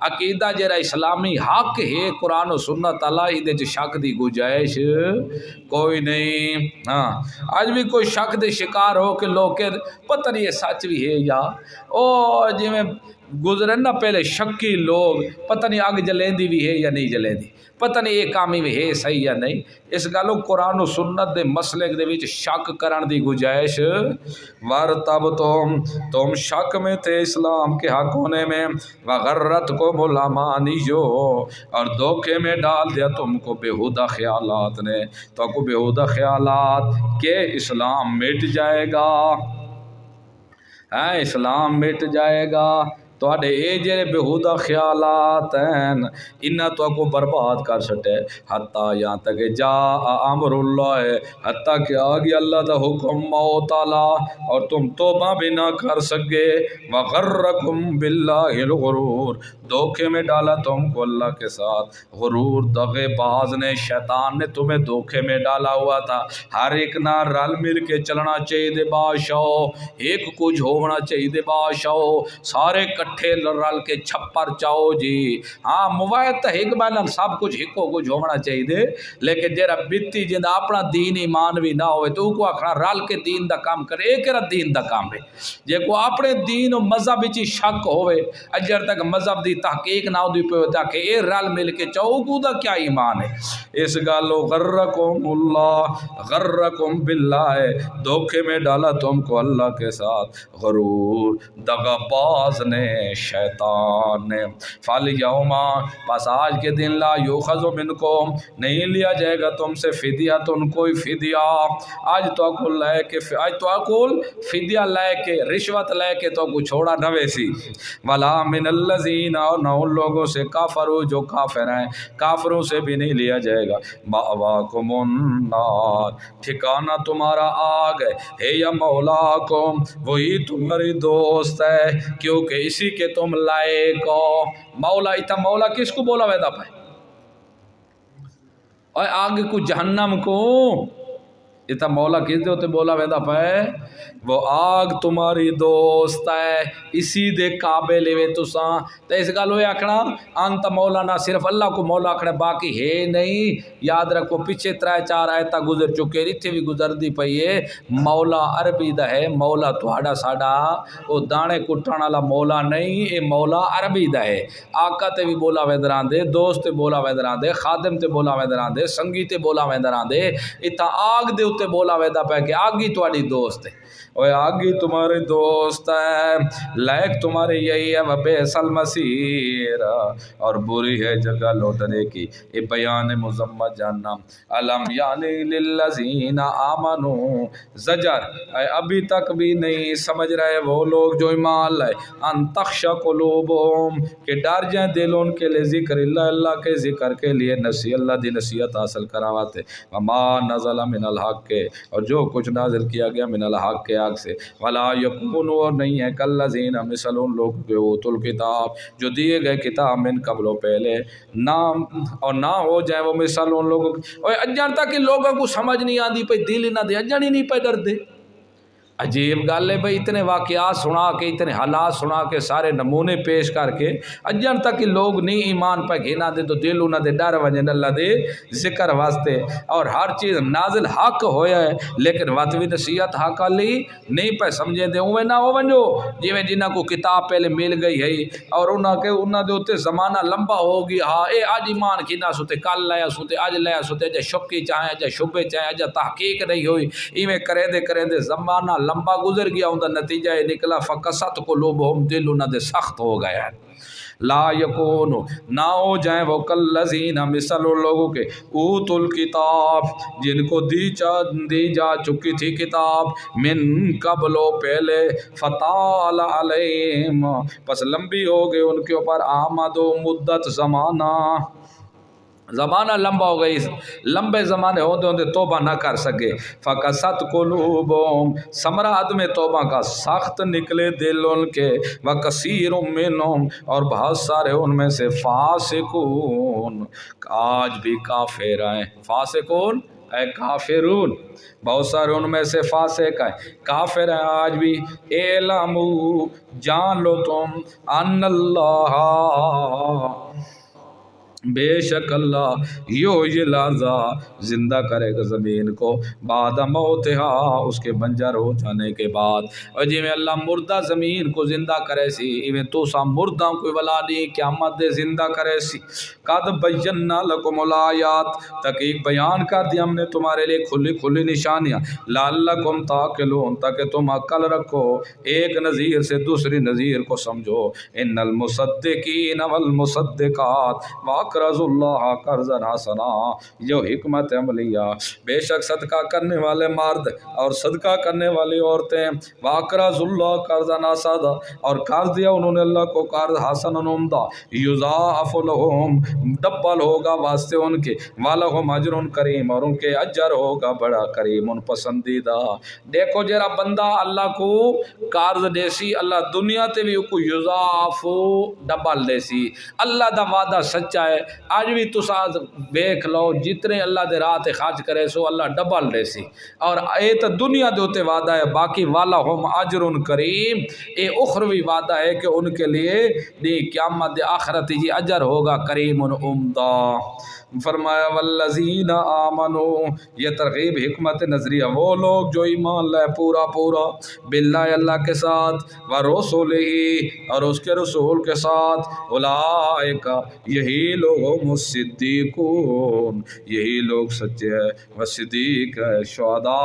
A: عقیدہ جیرا اسلامی حق ہے قرآن و سنت اللہ ہی دے چ شک دی گنجائش کوئی نہیں۔ ہاں آج بھی کوئی شک دے شکار ہو کہ لوگ کہ پتہ نہیں یہ سچ بھی ہے یا او جی میں گزرے نا پہلے شکی لوگ، پتہ نہیں آگ جلیندی بھی ہے یا نہیں جلیندی، پتہ نہیں یہ کامی بھی ہے صحیح یا نہیں، اس گالوں قرآن و سنت دے مسئلے دے وچ شک کرن دی گنجائش۔ ورتبتم، تم شک میں تھے اسلام کے حق ہونے میں، وغرتکم الامانی، اور دھوکے میں ڈال دیا تم کو بےہودہ خیالات نے، تو کو بےہودہ خیالات کہ اسلام مٹ جائے گا، اسلام مٹ جائے گا، تو اے جڑے بےہودہ خیالات ہیں انہاں تو کو برباد کر سٹے، حتیٰ یہاں تک جا امر اللہ، حتیٰ کہ آ گیا اللہ دا حکم موت تعالی، اور تم توبہ بھی نہ کر سکے، وغرکم باللہ الغرور، دھوکے میں ڈالا تم کو اللہ کے ساتھ، غرور دغے باز نے، شیطان نے تمہیں دھوکے میں ڈالا ہوا تھا، ہر ایک نہ رل مل کے چلنا چاہیے دے بادشاہ، ایک کچھ ہونا چاہیے دے بادشاہ، سارے کٹھے رل کے چھپر چاہو جی، ہاں موائد تا ایک بائنال سب کچھ ہکو کچھ ہونا چاہیے دے، لیکن جیرا بیتی جندہ اپنا دین ایمان بھی نہ ہوئے تو کو اکھنا رل کے دین دا کام کرے، ایک رہ دین دا کام ہے، جے کو اپنے دین و مذہب چی شک ہوئے، اجر تک مذہب دی تحقیق نہ دی پہ ہوتا کہ اے رل مل کے چاہو کو دا کیا ایمان ہے، اس گالو غرکم اللہ، غرکم باللہ، دھوکے میں ڈالا تم کو اللہ کے ساتھ، غرور دغا باز نے، شیطان نے، فالیوما، پس آج کے دن لا یوخذ منکم، نہیں لیا جائے گا تم سے فدیہ تن کوئی فدیہ، آج تو کو لے کے، آج تو کو فدیہ لے کے، رشوت لے کے تو کو چھوڑا نہ ویسی، ولا من الذین، اور نہ ان لوگوں سے کافروا جو کافر ہیں، کافروں سے بھی نہیں لیا جائے گا، مأواکم النار، ٹھکانہ تمہارا آگ ہے، یا مولاکم، وہی تمہاری دوست ہے، کیونکہ اسی کے تم لائق ہو، مولا، ایتا مولا کس کو بولا ویدہ پائے، اور آگ کو جہنم کو، اتنا مولا کس دے ہوتے بولا ویندہ پہ وہ آگ تمہاری دوست ہے اسی دے قابل وے تساں تو اس گل ہوئے آکھنا انت مولا نہ صرف اللہ کو مولا آکھنا باقی ہے نہیں. یاد رکھو پیچھے 3-4 آیتہ گزر چکے اتنے بھی گزر دی پئی ہے. مولا عربی دا ہے مولا تہاڈا ساڈا وہ دانے کٹن والا مولا نہیں اے مولا عربی دا ہے. آقا تے بھی بولا ویندران دے دوست تے بولا ویندران دے خادم تے بولا ویندران دے سنگی تے بولا ویندران دے اتنا آگ دے تے بولا ویندہ پہ کہ آگی تہاڈی دوست ہے اوے آگی تمہارے دوست ہے لائق تمہارے یہی ہے وبئس المصیر اور بری ہے جگہ لوٹنے کی. یہ بیان مذمت جاننا. الم یعنی للذین آمنوا زجر ابھی تک بھی نہیں سمجھ رہے وہ لوگ جو ایمان لائے ان تخشع قلوبہم کہ ڈر جائیں دل ان کے لیے ذکر اللہ کے ذکر کے لیے اللہ دی نصیحت حاصل کراواتے. وما نزل من الحق کے اور جو کچھ نازل کیا گیا من الحق کے آگ سے. ولا یکونوا اور نہیں ہے کالذین مثل ان لوگ کے اوتوا الکتاب جو دیے گئے کتاب من قبل و پہلے اور نہ ہو جائے وہ مثال ان لوگوں اور اجان تک لوگوں کو سمجھ نہیں آتی پہ دل ہی نہ دے اجان ہی نہیں پہ ڈر دے. عجیب گل ہے بھائی اتنے واقعات سنا کے اتنے حالات سنا کے سارے نمونے پیش کر کے اجان تک لوگ نہیں ایمان پہ گھینا دے تو دل انہوں دے ڈر وجن اللہ دے ذکر واسطے. اور ہر چیز نازل حق ہویا ہے لیکن واتوی نصیحت حق علی نہیں پہ سمجھے دے اوے نہ ہو ونجو جویں جنہ کو کتاب پہلے مل گئی ہے اور انہاں دے اوتے زمانہ لمبا ہو گیا ہاں اے اج ایمان کینا سوتے کل لایا سوتے اج لایا سوتے جے شکی چاہے جے شبے چاہے جے تحقیق نہیں ہوئی ایویں کرے دے زمانہ لمبا گزر گیا ان کا نتیجہ یہ نکلا فقست قلوبہم دل انہاں دے سخت ہو گیا ہے. لا یکون نہ ہو جائیں وہ کالذین مثل لوگوں کے اوتوا الکتاب جن کو دی جا چکی تھی کتاب من قبل پہلے فطال علیہم پس لمبی ہو گئی ان کے اوپر آمد و مدت زمانہ لمبا ہو گئی لمبے زمانے ہوتے توبہ نہ کر سکے. فقست قلوبہم سمراد میں توبہ کا سخت نکلے دل ان کے وکثیر منہم اور بہت سارے ان میں سے فاسقون آج بھی کافر ہیں. فاسقون اے کافرون بہت سارے ان میں سے فاسق ہیں کافر ہیں آج بھی. اعلموا جان لو تم ان اللہ بے شک اللہ یحیی الارض زندہ کرے گا زمین کو بعد موتہا اس کے بنجر ہو جانے کے بعد. اور جی میں اللہ مردہ زمین کو زندہ کرے سی ایویں تو سا مردہ کوئی ولا نہیں قیامت دے زندہ کرے سی. قد بینا لکم الآیات تحقیق بیان کر دیا ہم نے تمہارے لیے کھلی نشانیاں لعلکم تعقلون تاکہ تم عقل رکھو ایک نظیر سے دوسری نظیر کو سمجھو. ان المصدقین والمصدقات قرض اللہ قرضا حسنا جو حکمت عملیہ بے شک صدقہ کرنے والے مرد اور صدقہ کرنے والی عورتیں واقرض اللہ قرضا حسنا اور قرض دیا انہوں نے اللہ کو قرض حسن عمدہ یضاعف لهم ڈبل ہوگا واسطے ان کے ولہم اجر کریم اور ان کے اجر ہوگا بڑا کریم پسندیدہ. دیکھو جرا بندہ اللہ کو قرض دے سی اللہ دنیا تے بھی کو یضاعف ڈبل دے سی. اللہ دا وعدہ سچا ہے آج بھی تسا دیکھ لو جتنے اللہ دے راہ تے خرچ کرے سو اللہ ڈبل دے سی. اور اے تو دنیا دے ہوتے وعدہ ہے باقی ولہم اجر کریم اے اخروی وعدہ ہے کہ ان کے لیے دی قیامت آخرت جی اجر ہوگا کریم عمدہ. فرمایا والذین آمنوا یہ ترغیب حکمت نظریہ وہ لوگ جو ایمان لائے پورا باللہ اللہ کے ساتھ ورسولہ اور اس کے رسول کے ساتھ اولئک یہی لوگ ہم الصدیقون یہی لوگ سچے ہیں وصدیق ہے شہداء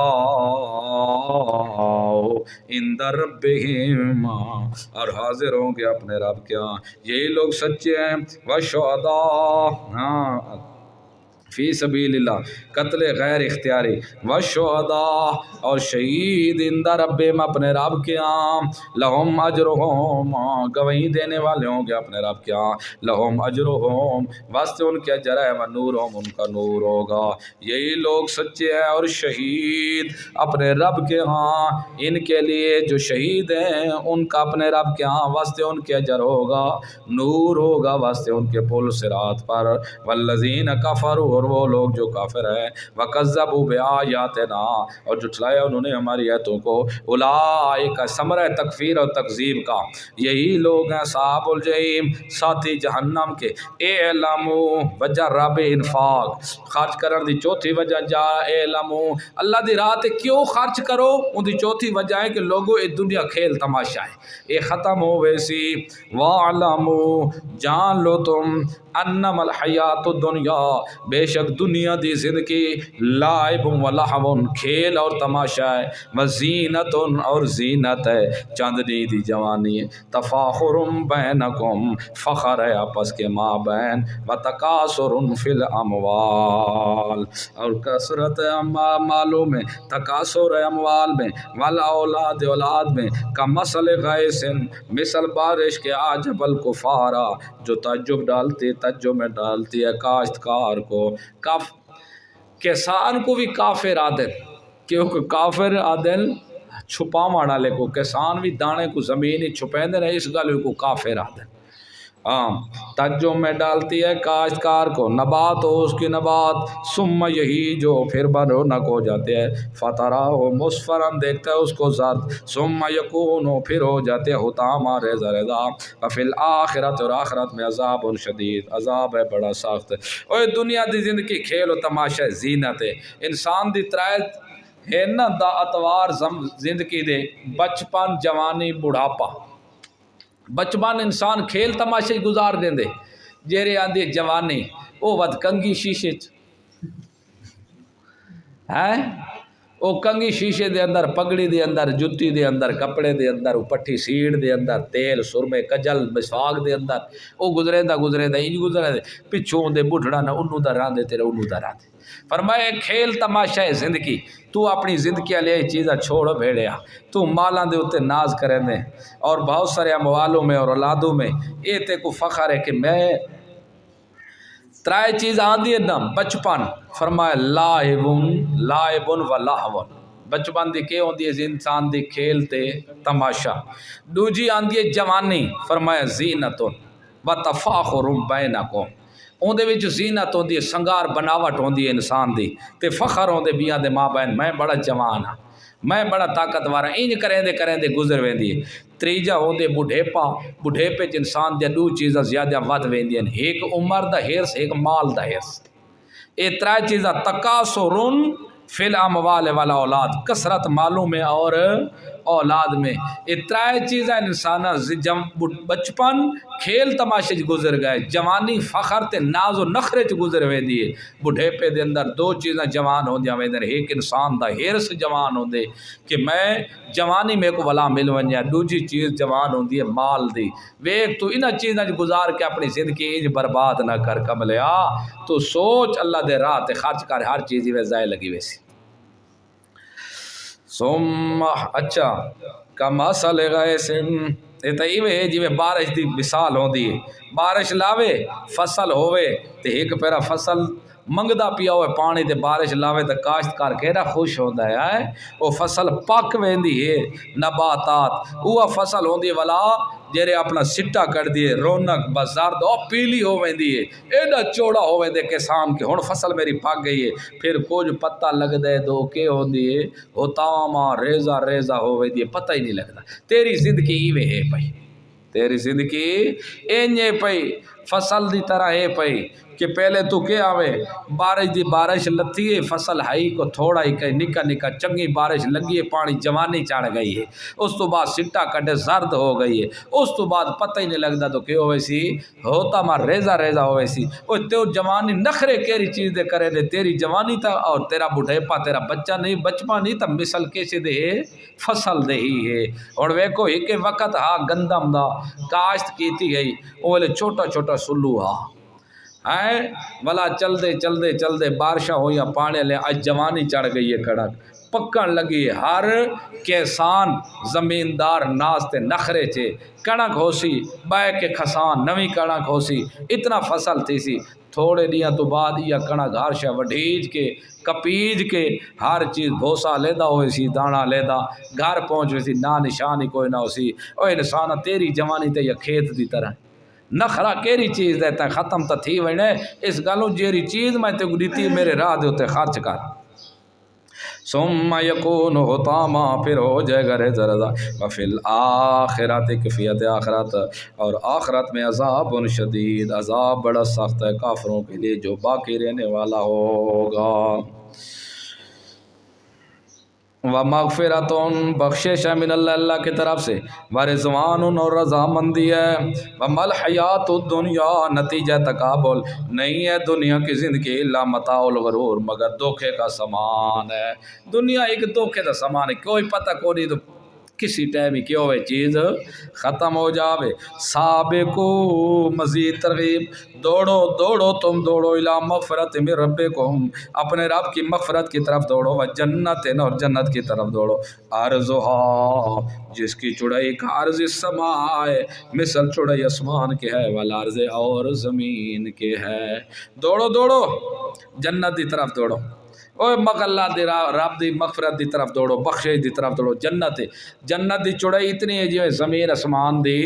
A: عند ربہم اور حاضر ہوں گے اپنے رب کے ہاں یہی لوگ سچے ہیں وشہداء ہاں فی سبیل اللہ قتل غیر اختیاری والشہداء اور شہید عند ربہم اپنے رب کے ہاں لہم اجرہم گواہی دینے والے ہوں گے اپنے رب کے ہاں لہم اجرہم واسطے ان کے اجر ہے ونورہم ان کا نور ہوگا. یہی لوگ سچے ہیں اور شہید اپنے رب کے ہاں ان کے لیے جو شہید ہیں ان کا اپنے رب کے ہاں واسطے ان کے اجر ہوگا نور ہوگا واسطے ان کے پل صراط پر. والذین کفروا اور اور وہ لوگ جو کافر ہیں وَكَذَّبُوا بِآيَاتِنَا اور جھٹلایا انہوں نے ہماری آیتوں کو اولئک ثمرہ تکفیر اور تکذیب کا یہی لوگ ہیں اصحاب الجحیم ساتھی جہنم کے اعلموا وجہ رب انفاق خرچ کرن دی چوتھی وجہ جا اعلموا اللہ دی راہ تے کیوں خرچ کرو ان دی چوتھی وجہ ہے کہ لوگوں یہ دنیا کھیل تماشا ہے یہ ختم ہو ویسی وَعْلَمُوا جان لو تم انما الحیات الدنیا بے شک دنیا دی زندگی لعب و لہو کھیل اور تماشا ہے وزینت اور زینت ہے چاندنی دی جوانی ہے تفاخر بینکم فخر ہے آپس کے ماں بین وتکاثر فی الاموال اور کثرت مالوں میں تکاثر اموال میں والا اولاد میں کمثل غیث مثل بارش کے عجب الکفارا جو تعجب میں ڈالتی ہے کاشتکار کو کسان کو بھی کافر عادل کیونکہ کافر عادل چھپا ماڑالے کو کسان بھی دانے کو زمین ہی چھپین دے رہے اس گلے کو کافر عادل تعجب میں ڈالتی ہے کاشتکار کو نبات ہو اس کی نبات ثم یہی جو پھر رونق ہو جاتے ہیں فترہ ہو مصفرن دیکھتا ہے اس کو زرد ثم یکون ہو پھر ہو جاتے ہیں حطاما ریزہ ریزہ وفی الآخرت اور آخرت میں عذاب شدید عذاب ہے بڑا سخت ہے اور دنیا دی زندگی کھیل و تماشا زینت ہے انسان دی ترائت ہے نا دا اتوار زندگی دے بچپن جوانی بڑھاپا بچپن انسان کھیل تماشے گزار دیں دے جیرے آندھی جوانی او ود کنگی شیشے ہیں او کنگی شیشے دے اندر پگڑی دے اندر جتی دے اندر کپڑے دے اندر پٹھی سیڑ دے اندر تیل سرمے کجل مسواک دے اندر او گزرے دا انج گزرے دے پچھوں دے بڑھڑا نہ انہوں دا راندے تیرے انہوں دا راندے فرمائے کھیل تماشا ہے زندگی تو اپنی زندگی علیہ چیزیں چھوڑ بھیڑیا تو مالاں دے اتے ناز کریں دے اور بہت سارے اموالوں میں اور اولادوں میں یہ تے کو فخر ہے کہ میں ترائے چیز آندھی ہے نا بچپن فرمائے لائبن و لہون بچپن دی کے ہوندی ہے انسان دی کھیل تے تماشا دوجی آندھی ہے جوانی فرمائے زینتن و تفاخر بینکم اندے وچ زینت ہوندی ہے سنگار بناوٹ ہوندی ہے انسان دی تے فخر ہوندے بیاں دے ماں بہن میں بڑا جوان ہاں میں بڑا طاقتور ہاں انج کریں دے گزر ویندی ہے تریجا ہوندے بڑھیپے چ انسان دے دو چیزاں زیادہ ود ویندیاں ایک عمر دا ہرس ایک مال دا ہرس اے ترائے چیزاں تکاثرن فی الاموال والا اولاد کثرت مالوں میں اور اولاد میں یہ ترائے چیزیں انسان بچپن کھیل تماشے گزر گئے جوانی فخر تے ناز و نخرے گزر وے دیے بڑھیپے دے اندر دو چیزیں جوان ہو جاویں دے ایک انسان دا ہرس جوان ہوندے کہ میں جوانی میں کو ولا مل ونجا دوجی چیز جوان ہوندی ہے مال دی ویک تو انہاں چیزاں گزار کے اپنی زندگی انج برباد نہ کر کملیا تو سوچ اللہ دے راہ تے خرچ کر ہر چیز میں ضائع لگی ویسی ثم اچھا کمثل غیث یہ تو ایویں جی بارش دی مثال ہوندی ہے بارش لاوے فصل ہوئے تے ایک پیرا فصل منگدا پیا ہوئے پانی تے بارش لاوے تے کاشتکار کیڑا خوش ہوندا ہے وہ فصل پک ویندی ہے نباتات وہ فصل ہوندی والا جیرے اپنا سٹا کر دیے رونق بزرد او پیلی ہو ویندی ہے ایڈا چوڑا ہو ویندے کسان کے ہن فصل میری پک گئی ہے پھر کچھ پتہ لگ دے دو کے ہوندی ہے او تاما ریزہ ہو ویندی ہے پتہ ہی نہیں لگدا تیری زندگی ایویں ہے پئی تیری زندگی اینجے پئی فصل دی طرح ہے پئی کہ پہلے تو کیا آوے بارش لتی ہے فصل ہائی کو تھوڑا ہی کہیں نکا چنگی بارش لگی ہے پانی جوانی چڑھ گئی ہے اس تو بعد سٹا کٹے زرد ہو گئی ہے اس تو بعد پتہ ہی نہیں لگتا تو کیوں ویسی ہوتا مار ریزہ ہو ویسی وہ تو جوانی نخرے کیری چیز دے کرے دے تیری جوانی تھا اور تیرا بڑھیپا تیرا بچہ نہیں بچپا نہیں تھا مثل کیسے دے فصل دے ہی ہے اور ویکو ایک وقت ہاں گندم دا کاشت کیتی گئی وہ چھوٹا سلو ہاں بلا چل دے بارشاں ہوئی پانے لے اج جوانی چڑھ گئی ہے کڑک پکن لگی ہر کسان زمیندار ناستے نخرے چے کڑک ہو سی بے کے کھسان نوی کڑک ہو سی اتنا فصل تھی سی تھوڑے دیاں تو بعد یا کڑک ہارشا وڈیج کے کپیج کے ہر چیز بھوسا لیدا ہوئی سی دانا لیدا گھر پہنچ ہوئی سی نا نشانی کوئی نہ ہو سی او انسان تیری جوانی تے یا کھیت دی طرح نخرا کیری چیز دیتا ہے ختم تا تھی وینے اس گالوں جیری چیز میں تے دیتی میرے راہ دے ہوتے خرچ کر ثم یکون حطاما پھر ہو جائے گا ریزہ وفی الآخرات کفیت آخرت اور آخرت میں عذاب شدید عذاب بڑا سخت ہے کافروں کے لیے جو باقی رہنے والا ہوگا وَمَغْفِرَةٌ بخشش ہے من اللہ کی طرف سے وَرِضْوَانٌ اور رضامندی ہے وَمَا الْحَيَاةُ الدُّنْيَا نتیجہ تقابل نہیں ہے دنیا کی زندگی الا متاع الغرور مگر دھوکے کا سامان ہے دنیا ایک دھوکے کا سامان ہے کوئی پتہ کو نہیں تو کسی ٹائم ہی کیا ہوئے چیز ختم ہو جاوے سابقو مزید ترغیب دوڑو تم دوڑو الی مغفرت من ربکم اپنے رب کی مغفرت کی طرف دوڑو و جنت اور جنت کی طرف دوڑو عرضها جس کی چڑائی کا عرض السماء مثل چڑائی اسمان کے ہے والارض اور زمین کے ہے دوڑو جنت کی طرف دوڑو اوے اللہ دی رب دی مغفرت دی طرف دوڑو بخشش دی طرف دوڑو جنت دی چڑائی اتنی ہے جو زمین اسمان دی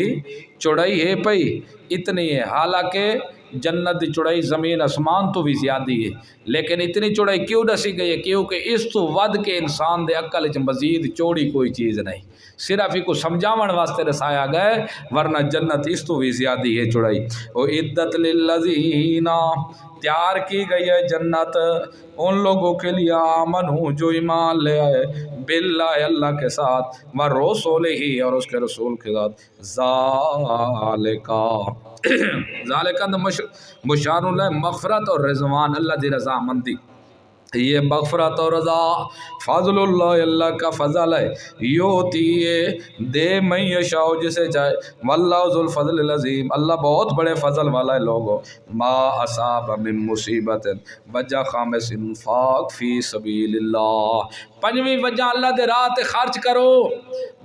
A: چڑائی ہے پئی اتنی ہے حالانکہ جنت دی چڑائی زمین اسمان تو بھی زیادہ ہے لیکن اتنی چڑائی کیوں دسی گئی ہے کیونکہ اس تو ود کے انسان دے عقل وچ مزید چوڑی کوئی چیز نہیں صرف ہی کو سمجھاون واسطے رسایا گئے ورنہ جنت اس تو بھی زیادہ ہے چڑائی او عدت للذین تیار کی گئی ہے جنت ان لوگوں کے لیے آمن ہوں جو ایمان لے آئے باللہ اللہ کے ساتھ و رسولہ ہی اور اس کے رسول کے ساتھ ذالکہ مشار اللہ مغفرت اور رضوان اللہ دی رضا مندی یہ مغفرت اور رضا فضل اللہ کا فضل ہے یوتی دے من یشاء جسے چاہے واللہ ذو الفضل العظیم اللہ بہت بڑے فضل والا ہے لوگوں ما اصاب من مصیبت وجہ خامس انفاق فی سبیل اللہ پنجویں وجہ اللہ دے راہ تے خرچ کرو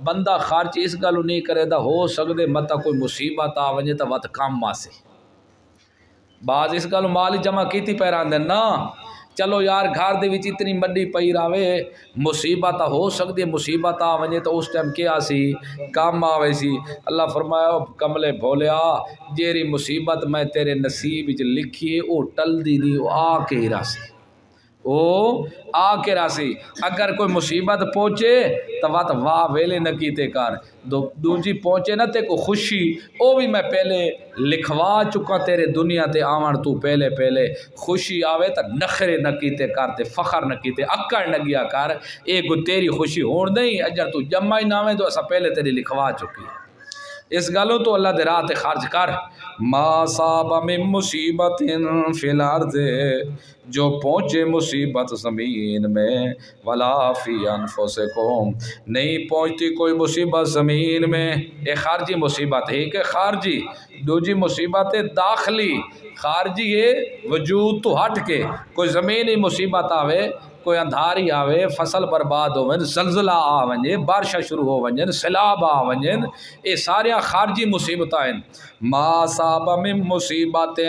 A: بندہ خرچ اس گلو نہیں کرے دا ہو سکدے متا کوئی مصیبت آ ونجے تا وت کم آسے بعض اس گلو مال جمع کیتی پیران دے نا چلو یار گھر دے وچ اتنی مڈی پئی راوے مصیبت ہو سکدی مصیبت آ ونجے تو اس ٹائم کیا سی کام آوے سی اللہ فرمایا کملے بھولیا جیری مصیبت میں تیرے نصیب وچ لکھی او ٹل دی نہیں او آ کے راسی راسی اگر کوئی مصیبت پہنچے تو وات واہ ویلے نکیتے کر دوجی پہنچے نہ تے کو خوشی او بھی میں پہلے لکھوا چکا تیرے دنیا تے آون تو پہلے خوشی آوے تا نخرے نکیتے کر تے فخر نکیتے اکڑ نگیا کر اے گو تیری خوشی ہون نہیں اجر تو جمع ہی نہ ہوئے تو اسا پہلے تیری لکھوا چکی اس گالوں تو اللہ دے راہ تے خرچ کر ما صاب من مصیبت فی الارض جو پہنچے مصیبت زمین میں ولا فی انفسکم نہیں پہنچتی کوئی مصیبت زمین میں ایک خارجی مصیبت ہے کہ خارجی دوجی مصیبت داخلی خارجی ہے وجود تو ہٹ کے کوئی زمینی مصیبت آوے کوئی اندھاری آوے فصل برباد ہو ون زلزلہ آ ونجے بارشاں شروع ہو ونجن سیلاب آ ونجن اے سارے خارجی مصیبتیں ہیں ما صاب من مصیبت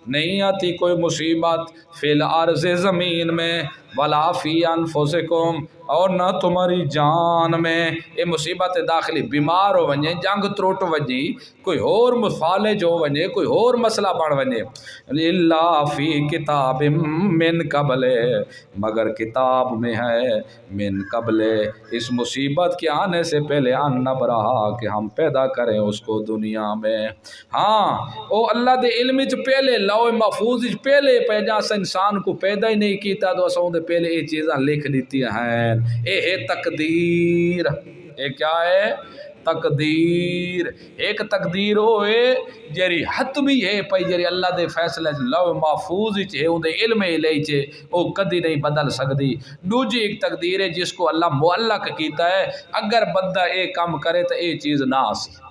A: نہیں آتی کوئی مصیبت فی الارض زمین میں ولا فی انفسکم اور نہ تمہاری جان میں یہ مصیبت داخلی بیمار ہو ونجے جنگ تروٹ ونجی کوئی اور مفالج ہو ونجے کوئی اور مسئلہ بڑھ ونجے اللہ فی کتاب من قبل مگر کتاب میں ہے من قبل اس مصیبت کے آنے سے پہلے ان نہ برہا کہ ہم پیدا کریں اس کو دنیا میں ہاں او اللہ دے علم وچ پہلے لوح محفوظ وچ پہلے پیدا سے انسان کو پیدا ہی نہیں کیتا تو اساں دے پہلے یہ چیزاں لکھ دیتی ہیں اے ہے تقدیر اے کیا ہے تقدیر ایک تقدیر ہوئے جیری حتمی ہے پئی جیری اللہ دے فیصلے لوح محفوظ وچ ہے اون دے علم الہی چ او کدی نہیں بدل سکدی دوجی ایک تقدیر ہے جس کو اللہ معلق کیتا ہے اگر بندہ اے کام کرے تو اے چیز نہ آسی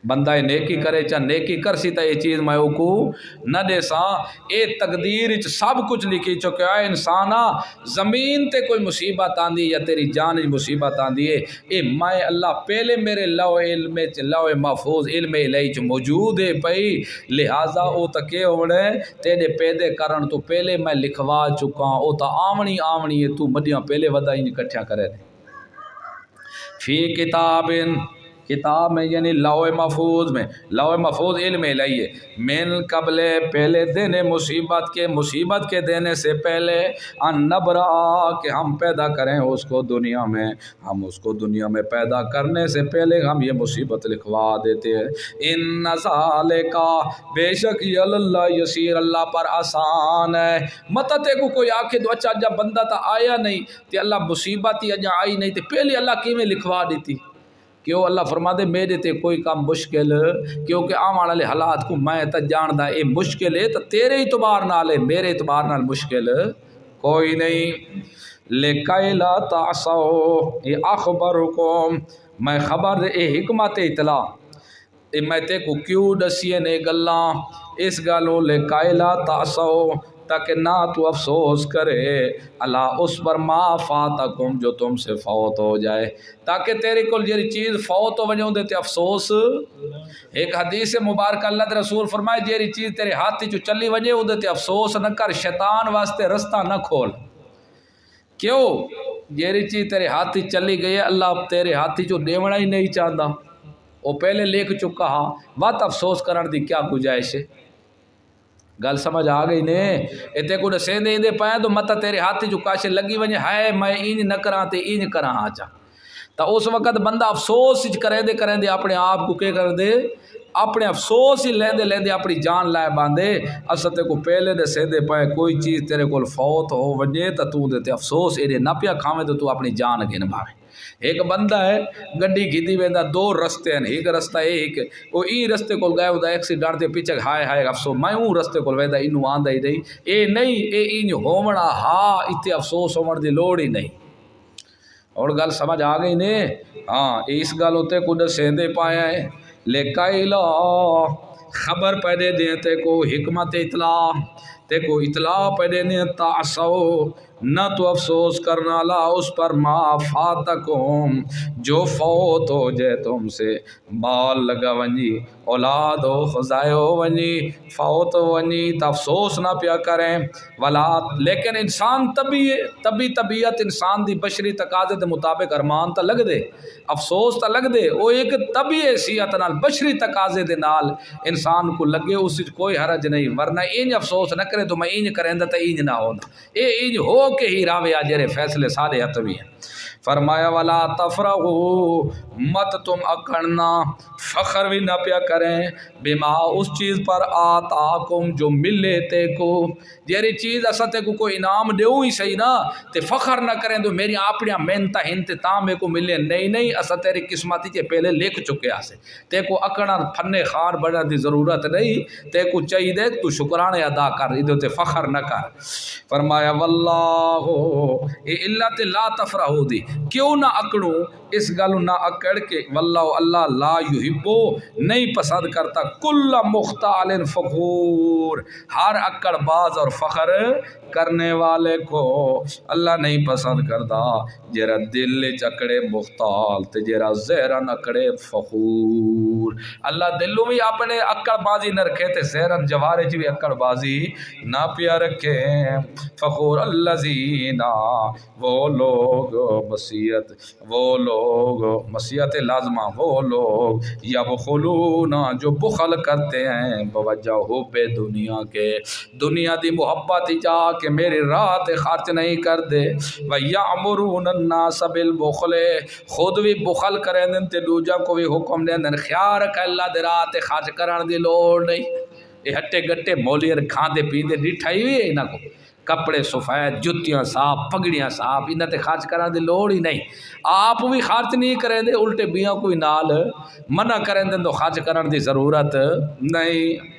A: بندہ نیکی کرے چاہ نیکی کر سی تا یہ چیز میں کو نہ دے سا اے تقدیر سب کچھ لکھی چکا ہے انسانا زمین تے کوئی مصیبت آندی یا تیری جان مصیبت آندی ہے اے میں اللہ پہلے میرے لوح علم لوح محفوظ علم الہی موجود ہے پئی لہذا او تکے ہوڑے تیرے پیدے کرن تو پہلے میں لکھوا چکا او تا آمنی ہے تو مدیاں پہلے ودائی اکٹھا کرے فی کتاب کتاب میں یعنی لوح محفوظ میں، لوح محفوظ علم الہی ہے، من قبل پہلے دینے مصیبت کے دینے سے پہلے، ان نبرا کہ ہم پیدا کریں اس کو دنیا میں، ہم اس کو دنیا میں پیدا کرنے سے پہلے ہم یہ مصیبت لکھوا دیتے ہیں۔ ان ذالک بے شک یہ اللہ یسیر اللہ پر آسان ہے۔ مت کو کوئی آکھے تو اچھا جب بندہ تا آیا نہیں تے اللہ مصیبت ہی اجا آئی نہیں تے پہلے اللہ کیویں لکھوا دیتی؟ کیوں اللہ فرما دے میرے تے کوئی کام مشکل، کیونکہ آمن والے حالات کو میں تا جاندا اے مشکل ہے، تو تیرے اعتبار نال ہے، میرے اعتبار نال مشکل کوئی نہیں۔ لکئی لا تعصوا یہ اخبرکم میں خبر دے اے حکمت اطلاع اے میں تے کو کیوں دسیے نے گلاں اس گالوں لکئی لا تعصوا تاکہ نہ تو افسوس کرے اللہ اس پر ما فاتکم جو تم سے فوت ہو جائے، تاکہ تیرے کول جیری چیز فوت ہو وجوں دے تے افسوس۔ ایک حدیث مبارک اللہ دے رسول فرمائے جیری چیز تیرے ہاتھ چو چلی وجے او دے تے افسوس نہ کر، شیطان واسطے رستہ نہ کھول۔ کیوں؟ جیری چیز تیرے ہاتھ چلی گئی ہے اللہ تیرے ہاتھ چو دیونا ہی نہیں چاہتا، وہ پہلے لکھ چکا ہاں، وقت افسوس کرن دی کیا گنجائش ہے؟ گل سمجھ آ گئی نے؟ اتنے کو سیندے اندے پائیں تو مت تیرے ہاتھ جو کاشے لگی ونجے ہائے میں اینج نہ کراں تے اینج کراں آچا، تو اس وقت بندہ افسوس کریں دے اپنے آپ کو کے کر دے، اپنے افسوس ہی لیندے اپنی جان لائے باندھے۔ استے کو پہلے دے سیندے پائے کوئی چیز تیرے کو فوت ہو ونجے تو دے تے افسوس ایڈے نہ پیا کھاویں تو اپنی جان گن مارے۔ ایک بندہ ہے گڈی گھدی ویندا دو رستے ہیں، ایک رستہ ایک وہ ای رستے کول گیا ہودا ایکسیڈنٹ تے پیچھے ہائے ہائے افسوس میں اون رستے کول ویندا اینو آندا ہی نہیں، اے نہیں اے اینج ہوونا ہاں اتے افسوس ہون دی لوڑ ہی نہیں۔ اور گل سمجھ آ گئی نے؟ ہاں اس گل ہوتے کو دسیندے پایا ہے لکائلا خبر پیدے دیں تے کو حکمت اطلاع تے کو اطلاع پیدے دیں تعصو نہ تو افسوس کرنا لا اس پر ما فاتکم جو فوت ہو جائے تم سے، بال لگا ونجی اولاد ہو خزائے ہو ونجی فوت ہو ونجی تو افسوس نہ پیا کریں ولا، لیکن انسان طبیعت انسان دی بشری تقاضے دے مطابق ارمان تا لگ دے، افسوس تا لگ دے، وہ ایک طبی حیثیت نال بشری تقاضے دے نال انسان کو لگے، اس کوئی حرج نہیں، ورنہ اینج افسوس نہ کرے تو میں اینج کریں تا اینج نہ ہونا، اے اینج ہو کہ ہی راوے آجرے فیصلے سارے ہاتھ بھی ہیں۔ فرمایا والا تفرحو مت تم اکڑنا فخر بھی نہ پیا کریں بما اس چیز پر آتاکم جو ملے تے کو، جیری چیز اسا تے کو کوئی انعام دیو ہی صحیح نا تے فخر نہ کریں تو میری اپنی محنت انتظام کو ملے، نہیں اسا تیری قسمتی کے پہلے لکھ چکے آسے، تے کو اکڑا پھنے خار بڑھا دی ضرورت نہیں، تے کو چاہیے دے تو شکرانے ادا کر، ادھو تے فخر نہ کر۔ فرمایا واللہ اے اللہ تے لا تفرحو دی کیوں نہ اکڑوں اس گلو نہ اکڑ کے واللہ اللہ لا یحبو نہیں پسند کرتا کل مختال فخور ہر اکڑ باز اور فخر کرنے والے کو اللہ نہیں پسند کرتا، جیرا دل چکڑے مختال تے جیرا زہرن اکڑے فخور۔ اللہ دلوں بھی اپنے اکڑ بازی نہ رکھے تے زہرن جوارے چ بھی اکڑ بازی نہ پیا رکھے۔ فخور الذین وہ لوگ مسیت لازمہ وہ لوگ یبخلون جو بخل کرتے ہیں بوجہ حب دنیا کے، دنیا دی محبت جا کہ میری راہ تے خرچ نہیں کر دے، وَيَعْمُرُونَ النَّاسَ بِالْبُخْلِ خود بھی بخل کریں دن تے دوجہ کو بھی حکم دیں دن، خیال رکھ اللہ دے راہ تے خرچ کرن دی لوڑ نہیں۔ یہ ہٹے گٹے مولیر کھاندے پیندے ڈٹھائی ہوئی ہے انہاں کو، کپڑے سفید جتیاں صاف پگڑیاں صاف انہاں تے خرچ کرن دی لوڑ ہی نہیں، آپ بھی خرچ نہیں کریں دے الٹے بیاں کوئی نال منع کریں دے تو خرچ کرن دی ضرورت نہیں۔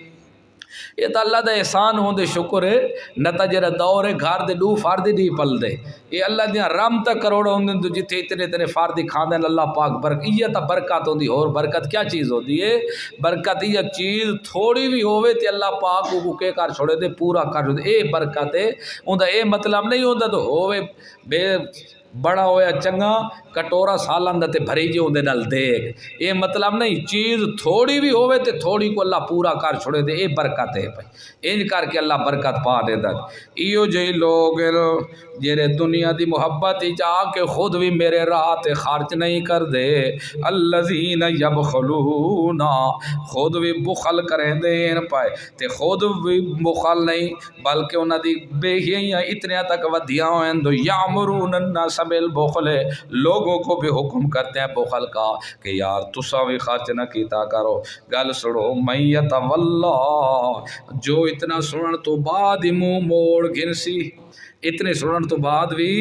A: یہ تو اللہ دا احسان ہوں دے شکر ہے، نتا جرا دور ہے گھر دے دو فردی دی پل دے، یہ اللہ دیا رحمت کروڑ ہوں دے جتھے اتنے فردی کھان دے اللہ پاک برکت، یہ تا برکت ہوں دی، اور برکت کیا چیز ہو دی ہے؟ برکت یہ چیز تھوڑی بھی ہوئے تے اللہ پاک کو کے کر چھوڑے دے پورا کر چھوڑے دے، اے برکت ہے، ہوں دا اے مطلب نہیں ہوں دا تو ہوئے بے بڑا ہویا چنگا کٹورا سالان دا تے بھری جی اندے نال دیکھ. یہ مطلب نہیں چیز تھوڑی بھی ہوئے تے تھوڑی کو اللہ پورا کر چھوڑے دے. یہ برکت ہے بھائی انج کر کے اللہ برکت پا دے دا. ایو جی لوگ جیرے دنیا دی محبت ہی جا کے خود بھی میرے راہ تے خرچ نہیں کر دے. الذین یبخلون خود بھی بخل کریں دین پائے تے خود بھی بخل نہیں بلکہ انہاں دی بےہیاں اتنے تک ودیاں ہوئیں دو یامرون الناس بالبخل لوگوں کو بھی حکم کرتے ہیں بخل کا کہ یار تسا بھی خرچ نہ کیتا کرو. گل سڑو من یتولا جو اتنا سنن تو بعد ہی منہ موڑ گھنسی اتنے سنن تو بعد بھی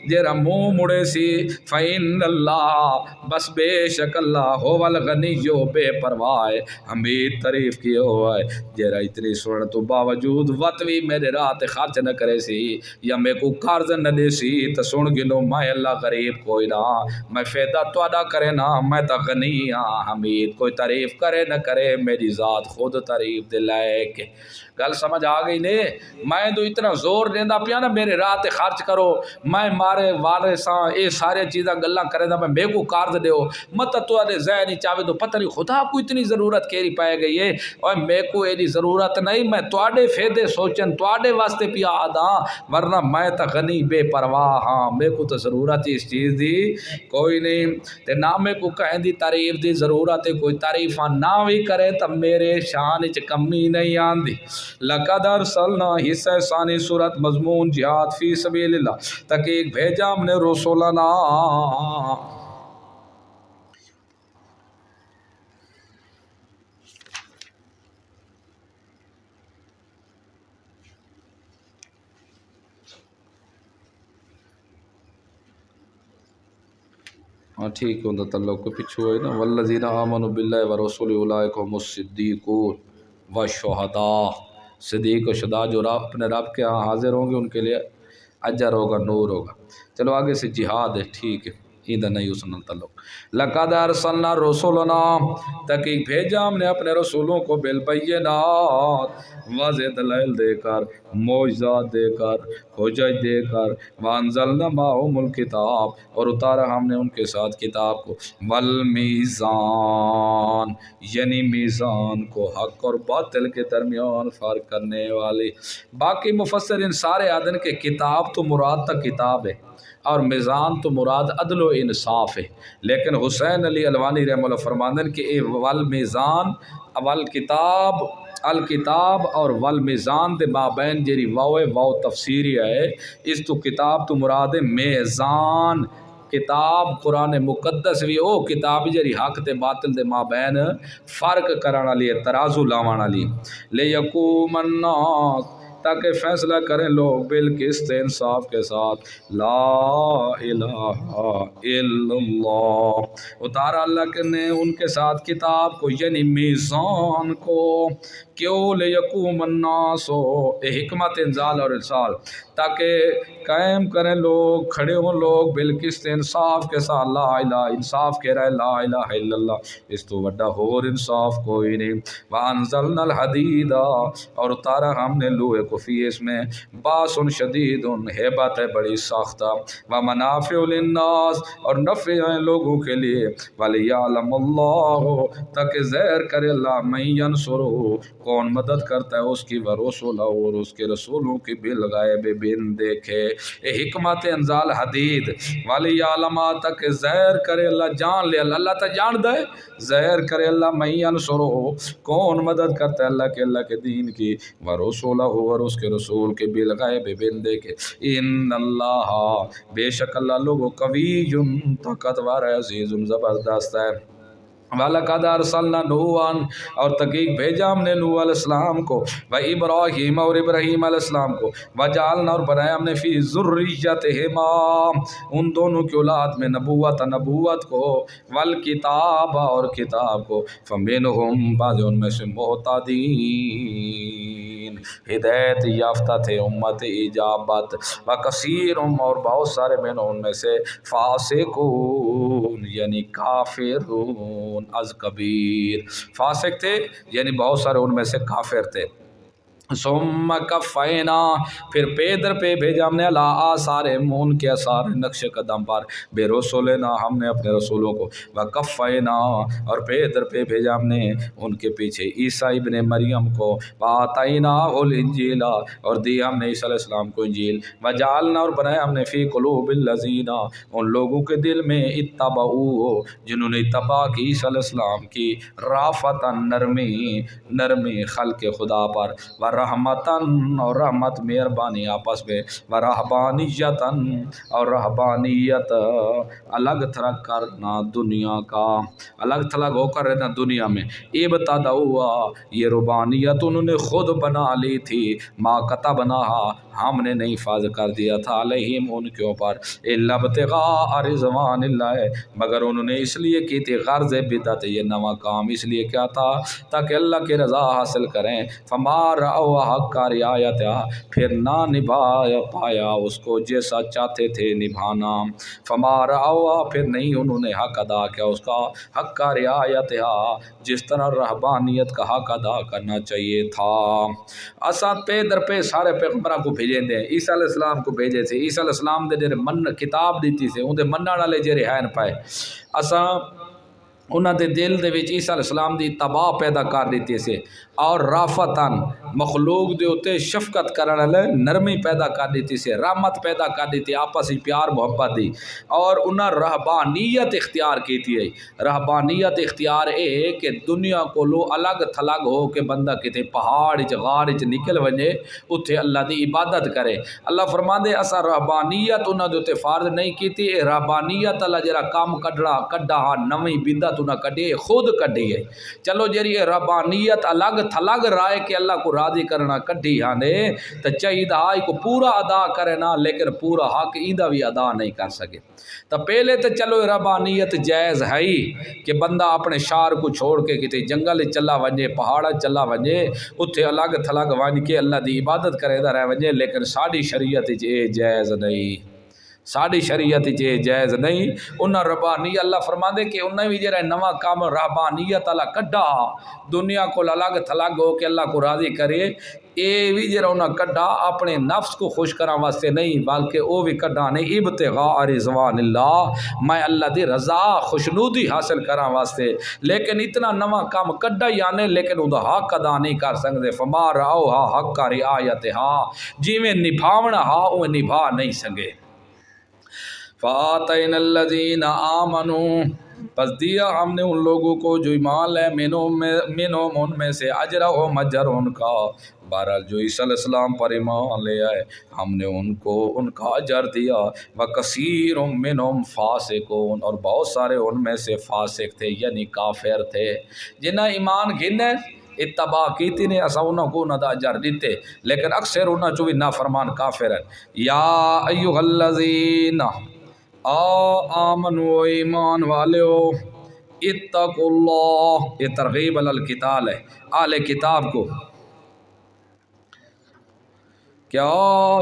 A: جیرا منہ مڑے سی فإن اللہ بس بے شک اللہ ہو والغنی جو بے پرواہ حمید تعریف کیا ہوا ہے. جیرا اتنی سنن تو باوجود وقت بھی میرے راہ تے خرچ نہ کرے سی یا میں کو قرض نہ دے سی تو سن گنو میں اللہ غریب کوئی نہ میں فیدہ تو ادا کرے نہ میں تا غنی ہاں حمید. کوئی تعریف کرے نہ کرے میری ذات خود تعریف دے لائق. گل سمجھ آ گئی نے. میں تو اتنا زور دیندا پیا نا میرے راہ تے خرچ کرو میں مارے والے ساں اے سارے چیزاں گلاں کرے دا میں کو قرض دیو مت تو دے ذہن ہی چاہے تو پتہ نہیں خدا کو اتنی ضرورت کیری پائے گئی ہے اور میں کو ایدی ضرورت نہیں میں تواڈے فائدے سوچن تواڈے واسطے پیا آدا ورنہ میں تا غنی بے پرواہ ہاں میں کو تو ضرورت اس چیز دی کوئی نہیں تے نہ میں کو کہیں دی تعریف دی ضرورت ہے. کوئی تعریفاں نہ بھی کرے تو میرے شان وچ کمی نہیں آندی. لقد ارسلنا حصہ ثانی صورت مضمون جہاد فی سبیل اللہ تحقیق بھیجا ہم نے رسولنا. ہاں ٹھیک ہے تعلق کو پچھو ہے نا والذین آمنوا باللہ ورسولہ اولئک هم الصدیقون والشہداء. صدیق و شہداء جو اپنے رب کے ہاں حاضر ہوں گے ان کے لیے اجر ہوگا نور ہوگا. چلو آگے سے جہاد ہے ٹھیک ہے ایدہ نہیں اسنا تعلق. لقد ارسلنا رسولنا تحقیق بھیجا ہم نے اپنے رسولوں کو بالبینات واضح دلائل دے کر معجزات دے کر حجج دے کر وانزلنا معہم الکتاب اور اتارا ہم نے ان کے ساتھ کتاب کو والمیزان یعنی میزان کو حق اور باطل کے درمیان فرق کرنے والی. باقی مفسرین سارے آدن کے کتاب تو مراد تک کتاب ہے اور میزان تو مراد عدل و انصاف ہے لیکن حسین علی الوانی رحمہ اللہ فرماندن کہ اے والمیزان والکتاب الکتاب اور والمیزان دے مابین جیری واو واو تفسیری ہے اس تو کتاب تو مراد میزان. کتاب قرآن مقدس بھی او کتاب جیری حق تے باطل دے مابین فرق کرانا لیے ترازو لاوانا لیے لیکوم الناس تاکہ فیصلہ کریں لوگ بالقسط انصاف کے ساتھ. لا الہ الا اللہ اتارا اللہ نے ان کے ساتھ کتاب کو یعنی میزان کو کیوں لیکوم الناس حکمت انزال اور ارسال تاکہ قائم کریں لوگ کھڑے ہوں لوگ بالقسط انصاف کے ساتھ. لا الہ انصاف کہہ رہا ہے لا الہ الا اللہ اس تو وڈا اور انصاف کوئی نہیں. وانزلنا الحدید اور اتارا ہم نے لوہے کو فی اس میں باس شدید ہیبت ہے بڑی ساختہ ومنافع للناس اور نفع ہیں لوگوں کے لیے ولیعلم اللہ تاکہ ظاہر کرے اللہ من ینصرہ کون مدد کرتا ہے اس کی ورسولہ اور اس کے رسولوں کی بالغیب بن دیکھے. حکمت انزال حدید ولیعلم تاکہ ظاہر کرے اللہ جان لے اللہ تا جان دے ظاہر کرے اللہ من ینصرہ کون مدد کرتا ہے اللہ کے دین کی ورسولہ اور اس کے رسول کے بالغیب بن دیکھے. ان اللہ بے شک اللہ لوگوں قوی طاقتور ہے عزیز زبردست ہے. وَلَقَدْ أَرْسَلْنَا نُوحًا اور تحقیق بھیجا ہم نے نوح علیہ السلام کو وَإِبْرَاهِيمَ اور ابراہیم علیہ السلام کو وَجَعَلْنَا اور بنایا ہم نے فی ذُرِّيَّتِهِمَا ان دونوں کی اولاد میں نبوت کو والکتاب اور کتاب کو فَمِنْهُمْ بعض ان میں سے مہتدین ہدایت یافتہ تھے امت اجابت وکثیر اور بہت سارے میں ان میں سے فاسقون یعنی کافرون از کبیر. فاسق تھے یعنی بہت سارے ان میں سے کافر تھے. ثم کفینا، پھر پے در پہ بھیجا ہم نے علی آثار ان کے آثار نقش قدم پر، بے رسولنا ہم نے اپنے رسولوں کو، وکفینا اور پے در پہ بھیجا ہم نے ان کے پیچھے عیسیٰ ابن مریم کو، وآتیناہ الانجیل اور دی ہم نے عیسیٰ علیہ السلام کو انجیل، وجعلنا اور بنایا ہم نے فی قلوب الذین ان لوگوں کے دل میں اتبعوہ جنہوں نے اتباع کی عیسیٰ علیہ السلام کی، رافتن نرمی خلق خدا پر، رحمتاً اور رحمت مہربانی آپس میں، و رہبانیتاً اور رہبانیت الگ تھلگ کرنا دنیا کا، الگ تھلگ ہو کر رہنا دنیا میں، ابتدعوا یہ ربانیت انہوں نے خود بنا لی تھی، ما کتبناہا ہم نے نہیں فرض کر دیا تھا علیہم ان کے اوپر، الا ابتغاء رضوان اللہ مگر انہوں نے اس لیے کی تھی غرض بدعت، یہ نواں کام اس لیے کیا تھا تاکہ اللہ کی رضا حاصل کریں، فما رأوا حق رعایتہا پھر نہ نبھا پایا اس کو جیسا چاہتے تھے نبھانا، فما رأوا پھر نہیں انہوں نے حق ادا کیا اس کا، حق رعایتہا جس طرح رہبانیت کا حق ادا کرنا چاہیے تھا۔ اساں پہ در پہ سارے پیغمبراں کو بھیجے دے، عیسیٰ علیہ السلام کو بھیجے تھے، عیسیٰ علیہ السلام دے جڑے من کتاب دیتی سے اون دے منن والے جڑے ہیں پائے، اساں انہاں دے دل دے وچ عیسیٰ علیہ السلام دی اتباع پیدا کر دیتی سے، اور رافتاً مخلوق دے اتے شفقت کرن والے نرمی پیدا کر دیتی سے، رحمت پیدا کر دیتی آپسی پیار محبت دی، اور انہاں رہبانیت اختیار کیتی ہے۔ رہبانیت اختیار اے کہ دنیا کو لو الگ تھلگ ہو کے بندہ کتے پہاڑ وچ غار وچ نکل ونجے اتھے اللہ دی عبادت کرے۔ اللہ فرماندے اسا رہبانیت انہاں دے تے فرض نہیں کیتی، اے رہبانیت اللہ جڑا کام کڈا ہا نویں بدعت انہاں کڈی خود کڈی ہے۔ چلو جڑی رہبانیت الگ تھلگ رائے کہ اللہ کو راضی کرنا کڈی ہانے تو چاہیے آئی کو پورا ادا کرے نا، لیکن پورا حق ایندہ بھی ادا نہیں کر سکے۔ تو پہلے تو چلو رہبانیت جائز ہے ہی کہ بندہ اپنے شہر کو چھوڑ کے کتے جنگل چلا ونجے پہاڑ چلا ونجے اتھے الگ تھلگ ون کے اللہ دی عبادت کرے دا رہ ونجے، لیکن ساڑی شریعت یہ جائز نہیں، ساڑی شریعت یہ جائز نہیں۔ انہاں ربانی اللہ فرماندے کہ انہاں بھی جڑا نواں کام رہبانیت اللہ کڈا دنیا کو الگ تھلگ ہو کے اللہ کو راضی کرے، اے بھی جڑا انہاں کڈا اپنے نفس کو خوش کران واسطے نہیں بلکہ او بھی کڈا نے ابتغاء رضوان اللہ، میں اللہ دی رضا خوشنودی حاصل کران واسطے، لیکن اتنا نواں کام کڈا یانے لیکن اوندا حق ادا نہیں کر سکدے، فما رعوھا حق رعایتھا جویں نبھاونا ہا او نبھا نہیں سکے۔ فَآتَيْنَا الَّذِينَ آمَنُوا پس دیا ہم نے ان لوگوں کو جو ایمان لے منہم ان میں سے اجرہم اجر ان کا، بہرحال جو عیسیٰ علیہ السلام پر ایمان لے آئے ہم نے ان کو ان کا اجر دیا، وَكَثِيرٌ مِّنْهُمْ فَاسِقُونَ اور بہت سارے ان میں سے فاسق تھے یعنی کافر تھے، جنہیں ایمان گھنے اتباع کیتی نے اسا انہوں کو نہ دا اجر دیتے، لیکن اکثر انہوں چوی نافرمان کافر ہیں۔ یا ایھا الذین آمنوا ایمان والےو اتقوا اللہ، یہ ترغیب علی القتال ہے اہل کتاب کو، کیا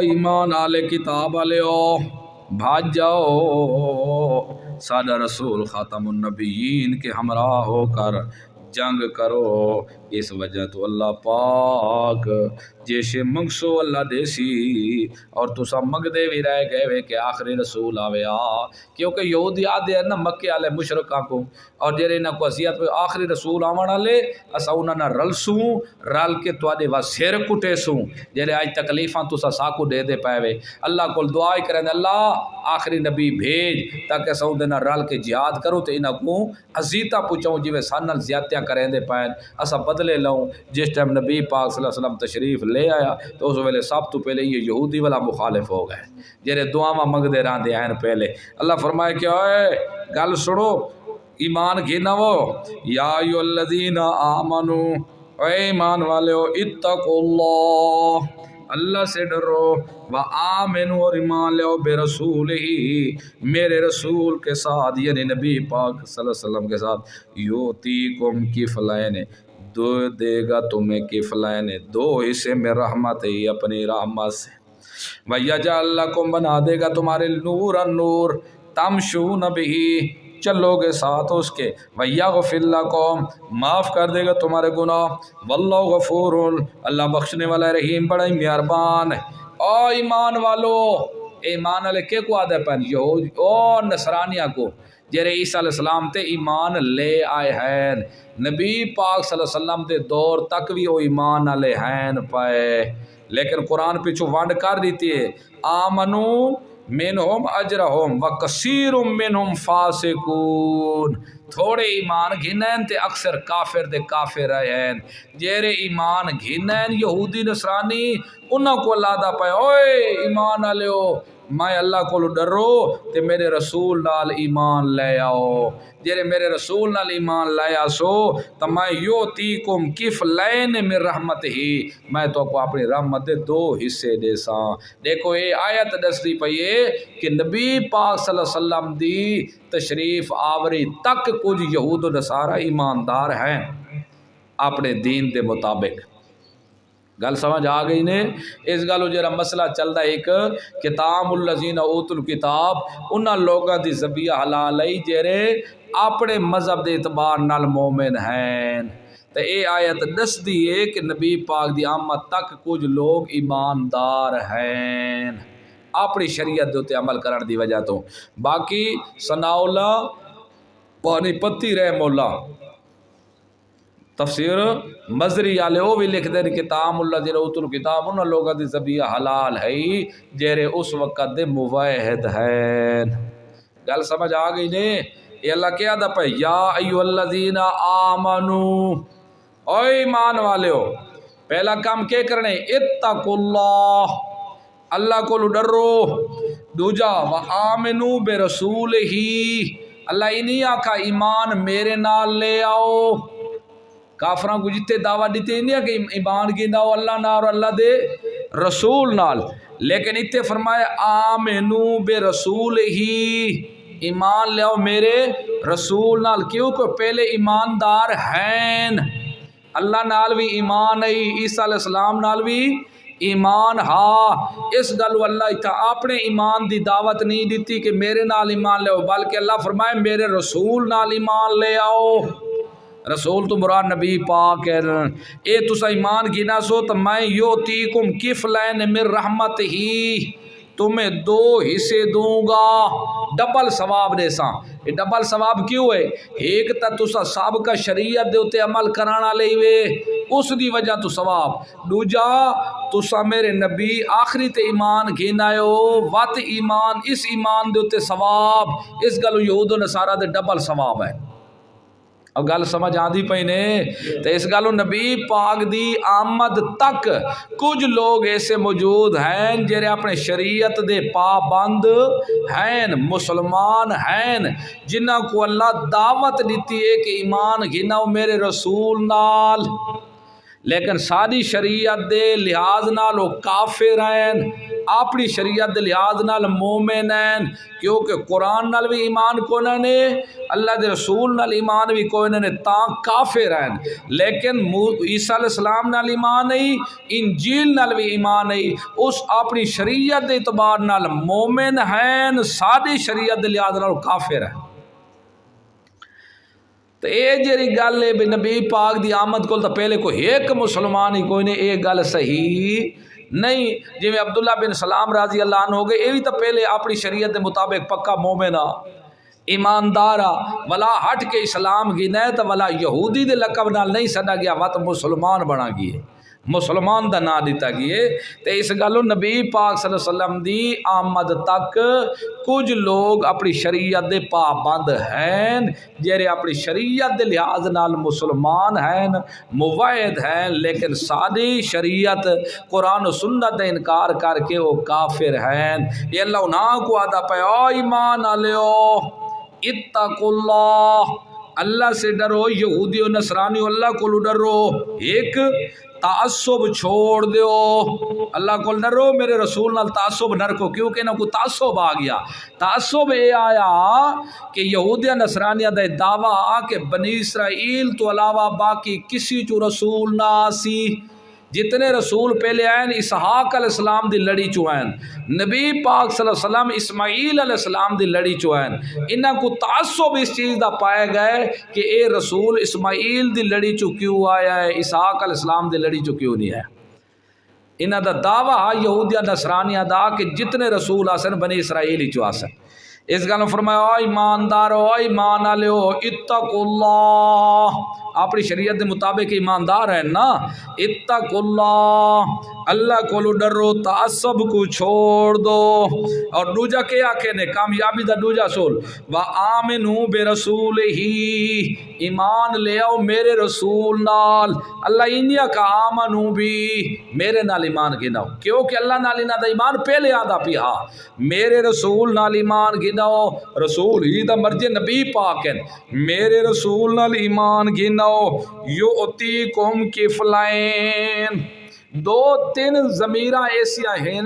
A: ایمان اہل کتاب والےو بھاج جاؤ سادہ رسول خاتم النبیین کے ہمراہ ہو کر جنگ کرو، اس وجہ تو اللہ پاک جیسے منگسو اللہ دیسی اور تسا منگ دے بھی رہ گئے وے کہ آخری رسول آوے کیونکہ یہودی آدھے ہیں نا مکے والے مشرکاں کو، اور جڑے انہاں کو اذیت پہ آخری رسول آون والے اسا انہاں نال رلسوں رل کے تواڈے وا سر کٹے سوں، جڑے اج تکلیفاں تسا ساکو دے دے پے وے، اللہ کول دعا کریں اللہ آخری نبی بھیج تاکہ اسا دے نال رل کے جہاد کرو تے انہاں کو اذیتاں پہنچاؤں جویں سان نال زیادتیاں کریں دے پین اسا بدلے لوں۔ جس ٹائم نبی پاک صلی اللہ علیہ وسلم تشریف لے آیا تو اس ویلے سب تو پہلے یہ یہودی والا مخالف ہو گئے جڑے دعاواں منگدے رہندے ہیں پہلے۔ اللہ فرمائے کہ اوئے گل سنو ایمان گھنا وہ، یا ایھا الذین آمنو اے ایمان والےو اتقوا اللہ اللہ سے ڈرو، وآمنوا اور ایمان لو برسولہ میرے رسول کے ساتھ یعنی نبی پاک صلی اللہ علیہ وسلم کے ساتھ، یؤتیکم کفلین دو دے گا تمہیں کفلین دو حصے میں رحمت ہی اپنی رحمت سے، وَيَجْعَلْ لَكُمْ بنا دے گا تمہارے نور النور تمشون بہی چلو گے ساتھ اس کے وَيَغْفِرْ لَكُمْ معاف کر دے گا تمہارے گناہ وَاللَّهُ غَفُورٌ اللہ بخشنے والا رحیم بڑا ہی مہربان ہے۔ او ایمان والو ایمان والے کے کو آدھے پہن یہود او نصرانیہ کو جیرے عیسیٰ علیہ السلام تے ایمان لے آئے ہیں نبی پاک صلی اللہ علیہ وسلم تے دور تک بھی وہ ایمان والے ہیں پائے لیکن قرآن پیچھو وانڈ کر دیتی ہے آمنو منہم اجرہم وکثیر منہم فاسقون تھوڑے ایمان گھنین تے اکثر کافر دے کافر رہے ہیں جیرے ایمان گھنین یہودی نصرانی انہوں کو اللہ دا پائے اوئے ایمان آلیو میں اللہ کو ڈرو تے میرے رسول نال ایمان لے آؤ جیرے میرے رسول نال ایمان لے آسو تو میں یوتیکم کفلین من رحمت ہی میں تو کو اپنی رحمت دے دو حصے دے ساں دیکھو یہ آیت دستی پئیے کہ نبی پاک صلی اللہ علیہ وسلم دی تشریف آوری تک کچھ یہود و نصارہ ایماندار ہیں اپنے دین دے مطابق گل سمجھ آ گئی نے اس گلو جرا مسئلہ چلتا ایک کتاب الذین اوتوا الکتاب انہاں لوگاں دی ذبیحہ حلال ہے جڑے اپنے مذہب دے اعتبار نال مومن ہیں تے اے آیت دس دی ہے کہ نبی پاک دی آمد تک کچھ لوگ ایماندار ہیں اپنی شریعت دے تے عمل کرن دی وجہ تو باقی ثناء اللہ پانی پتی رحم اللہ تفسیر مزری والے وہ بھی لکھ دیں کتاب اللہ جی اوتوا الکتاب انہاں لوگاں دی ذبیحہ حلال ہے جیرے اس وقت دے موحد ہیں گل سمجھ آ گئی نے یہ اللہ کیا دا پہ یا ایھا الذین آمنو اے ایمان والیو پہلا کام کیا کرنے اتقوا اللہ اللہ کو ڈرو دوجا وآمنو برسولہ اللہ انہی آکھا ایمان میرے نال لے آؤ کافران کو جتے دعویٰ دیتے نہیں ہے کہ ایمان گیندہ ہو اللہ نال اور اللہ دے رسول نال لیکن اتے فرمائے آمنو برسول ہی ایمان لے آؤ میرے رسول نال کیونکہ پہلے ایماندار ہیں اللہ نال بھی ایمان ہے عیسیٰ علیہ السلام نال بھی ایمان ہاں اس گلو اللہ تھا اپنے ایمان دی دعوت نہیں دیتی کہ میرے نال ایمان لے آؤ بلکہ اللہ فرمائے میرے رسول نال ایمان لے آؤ رسول تو مراد نبی پاک ہے اے تسا ایمان گینا سو تو میں یوتیکم کفلین من رحمت ہی تمہیں دو حصے دوں گا ڈبل ثواب دے ساں یہ ڈبل ثواب کیوں ہے ایک تا تسا سابقہ شریعت دے اتے عمل کرانا لے وے اس دی وجہ تو ثواب دوجا تسا میرے نبی آخری تے ایمان گھینائیو وات ایمان اس ایمان دے اتے ثواب اس گلو یہود و نصارہ دے ڈبل ثواب ہے اب گل سمجھ آندی پئی نے تو اس گلو نبی پاک دی آمد تک کچھ لوگ ایسے موجود ہیں جڑے اپنے شریعت دے پابند ہیں مسلمان ہیں جنہاں کو اللہ دعوت دیتی ہے کہ ایمان گھناؤ میرے رسول نال لیکن ساری شریعت دے لحاظ نال وہ کافر ہیں اپنی شریعت دے لحاظ نال مومن ہیں کیونکہ قرآن نال بھی ایمان کوئی نے اللہ دے رسول نال ایمان بھی کوئی نے تاں کافر ہیں لیکن عیسیٰ علیہ السلام نال ایمان نہیں انجیل نال بھی ایمان نہیں اس اپنی شریعت دے اعتبار نال مومن ہیں ساری شریعت دے لحاظ نال کافر ہیں تو اے جری گل ہے بھی نبی پاک دی آمد کو تو پہلے کوئی ایک مسلمان ہی کوئی نہیں اے گل صحیح نہیں جی میں عبداللہ بن سلام رضی اللہ عنہ ہو گئے یہ بھی تو پہلے اپنی شریعت دے مطابق پکا مومنہ ایماندارہ ولا ہٹ کے اسلام گینا تو ولا یہودی دے لقب نال نہیں سڈا گیا وت مسلمان بنا گئے مسلمان دا نا دیتا گئے تو اس گلو نبی پاک صلی اللہ علیہ وسلم دی آمد تک کچھ لوگ اپنی شریعت دے پابند ہیں جیرے اپنی شریعت دے لحاظ نال مسلمان ہیں موحد ہیں لیکن ساری شریعت قرآن و سنت دے انکار کر کے وہ کافر ہیں یہ اللہ انہاں کو آدھا پہ او ایمان آلیو اتقوا اللہ اللہ سے ڈرو یہودی و نصرانی اللہ کو ڈرو ایک تعصب چھوڑ دیو اللہ کو ڈرو میرے رسول نال تعصب نہ رکھو کیونکہ نہ کوئی تعصب آ گیا تعصب یہ آیا کہ یہودیہ نصرانیہ دے دعویٰ کہ بنی اسرائیل تو علاوہ باقی کسی چو رسول نہ سی جتنے رسول پہلے آئے اسحاق علیہ السلام دی لڑی چو آئے، نبی پاک صلی اللہ علیہ وسلم اسماعیل علیہ السلام دی لڑی چو آئے، انہاں کو تعصب اس چیز دا پائے گئے کہ اے رسول اسماعیل دی لڑی چو کیوں آیا ہے، اسحاق علیہ السلام دی لڑی چو کیوں نہیں آیا۔ انہاں دا دعویٰ یہودیہ نصرانیہ دا کہ جتنے رسول آسن بنی اسرائیلی چو آسن۔ اس گالوں فرمایا او ایماندارو، او ایمان آلیو، اتقوا اللہ، اپنی شریعت دے مطابق ایماندار ہیں نا، اتقوا اللہ، اللہ کو ڈرو، تعصب کو چھوڑ دو۔ اور دوجا کیا کہنے کامیابی دا دوجا سول وآمنوا برسولہ، ایمان لے آؤ میرے رسول نال۔ اللہ انیا کا آمنوا بھی، میرے نال ایمان گناؤ، کیونکہ اللہ نال انہاں دا ایمان پہلے آدھا پیا، میرے رسول نال ایمان گناؤ، رسول ہی دا مرجع نبی پاک ہیں، میرے رسول نال ایمان گناؤ، یؤتیکم کفلین۔ دو تین ضمیراں ایسیاں ہیں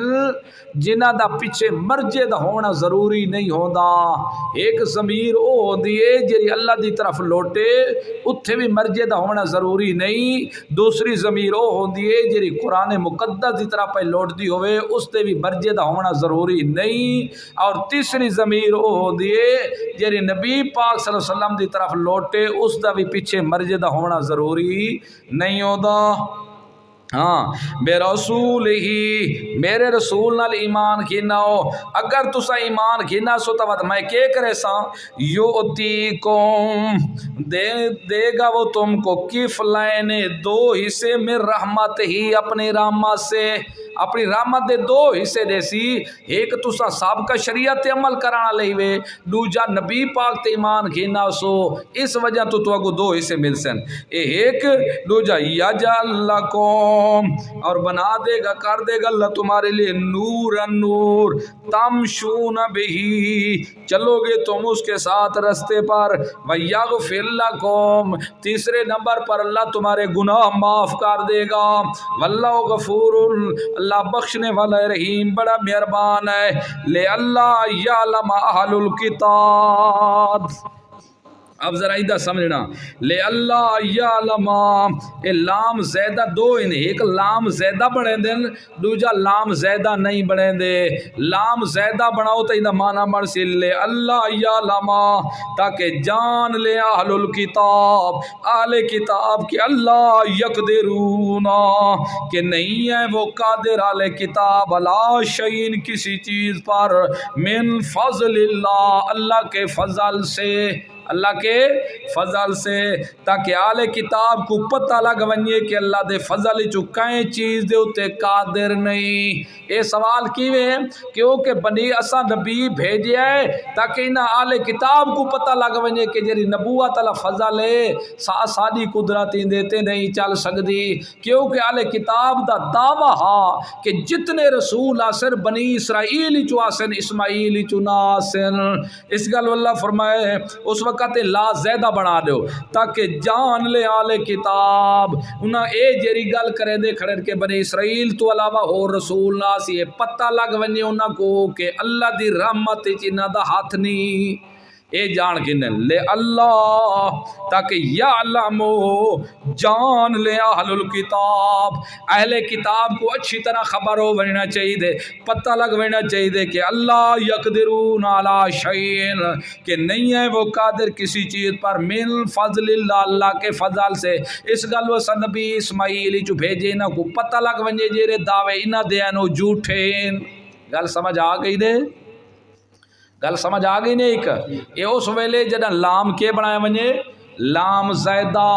A: جنہ دا پیچھے مرجع دا ہونا ضروری نہیں ہوندا۔ ایک ضمیر او ہوندی ہے جی اللہ دی طرف لوٹے، اتھے بھی مرجع دا ہونا ضروری نہیں۔ دوسری ضمیر او ہوندی ہے جی قرآن مقدس دی طرف پہ لوٹ دی ہوئے، اس تے بھی مرجع دا ہونا ضروری نہیں۔ اور تیسری ضمیر او ہوندی ہے جی نبی پاک صلی اللہ علیہ وسلم دی طرف لوٹے، اس دا بھی پیچھے مرجع دا ہونا ضروری نہیں ہوندا۔ ہاں بے رسول ہی، میرے رسول نال ایمان گھناؤ، اگر تسا ایمان گھنا سو تو میں کیا کرے سا، یؤتیکم دے گا وہ تم کو کفلین، دو حصے میں رحمت ہی، اپنی رحمت سے، اپنی رحمت دے دو حصے دے سی، ایک تسا سابقہ شریعت عمل کرانا لئی وے، دوجا نبی پاک تے ایمان گھنا سو، اس وجہ تو اگو دو حصے مل سن، ایک دوجا یجعل لکم، اور بنا دے گا، کر دے گا اللہ تمہارے لیے نور نور، تمشون بہی، چلو گے تم اس کے ساتھ رستے پر، ویغفر لکم، تیسرے نمبر پر اللہ تمہارے گناہ معاف کر دے گا، واللہ غفور، اللہ بخشنے والا رحیم بڑا مہربان ہے، لے اللہ یعلم اہل الکتاب۔ اب ذرا ادھر سمجھنا، لے اللہ یعلم، اے لام زیدہ دو ہیں، ایک لام زیدہ بڑھیں دن، دوجا لام زیدہ نہیں بڑھیں دے، لام زیدہ بڑھاؤ تو ادھا معنی مرسی لے اللہ یعلم، تاکہ جان لے اہل الکتاب، اہل کتاب کہ اللہ یقدرون، کہ نہیں ہے وہ قادر اہل کتاب، علی شیء کسی چیز پر، من فضل اللہ، اللہ کے فضل سے، اللہ کے فضل سے، تاکہ آل کتاب کو پتہ لگ ونجے کہ اللہ دے فضل چو کہیں چیز دے اتے قادر نہیں۔ اے سوال کیوے ہیں کیونکہ بنی اسا نبی بھیجے ہے تاکہ انہاں آل کتاب کو پتہ لگ ونجے کہ جری نبوت اللہ فضل ہے، سادی قدرتی دیتے نہیں چل سکدی، کیونکہ آل کتاب دا دعویٰ ہا کہ جتنے رسول آسن بنی اسرائیل چو آسن، اسماعیل چو نہ آسن۔ اس گل اللہ فرمائے اس وقت لا زیدہ بنا دو تاکہ جان لے آل کتاب، انہاں اے جری گل کرے دے کھڑے کہ بنی اسرائیل تو علاوہ اور رسول ناسی، پتہ لگ ونجے انہاں کو کہ اللہ دی رحمت انہاں دا ہاتھ نہیں، اے جان گنن لے اللہ، تاکہ یعلمو، جان لے اہل الکتاب، اہل کتاب کو اچھی طرح خبر ہو وننا چاہیے دے، پتہ لگ وننا چاہیے دے کہ اللہ یقدرون علی شیء، کہ نہیں ہے وہ قادر کسی چیز پر، من فضل اللہ، اللہ کے فضل سے۔ اس گل و نبی اسماعیل جو بھیجے انہاں کو پتہ لگ ونجے جیرے دعوے انہاں دے انو جھوٹے، گل سمجھ آ گئی دے، گل سمجھ آ گئی نہیں؟ ایک یہ اس ویلے جدہ لام کے بنایا ونجے، لام زیدہ،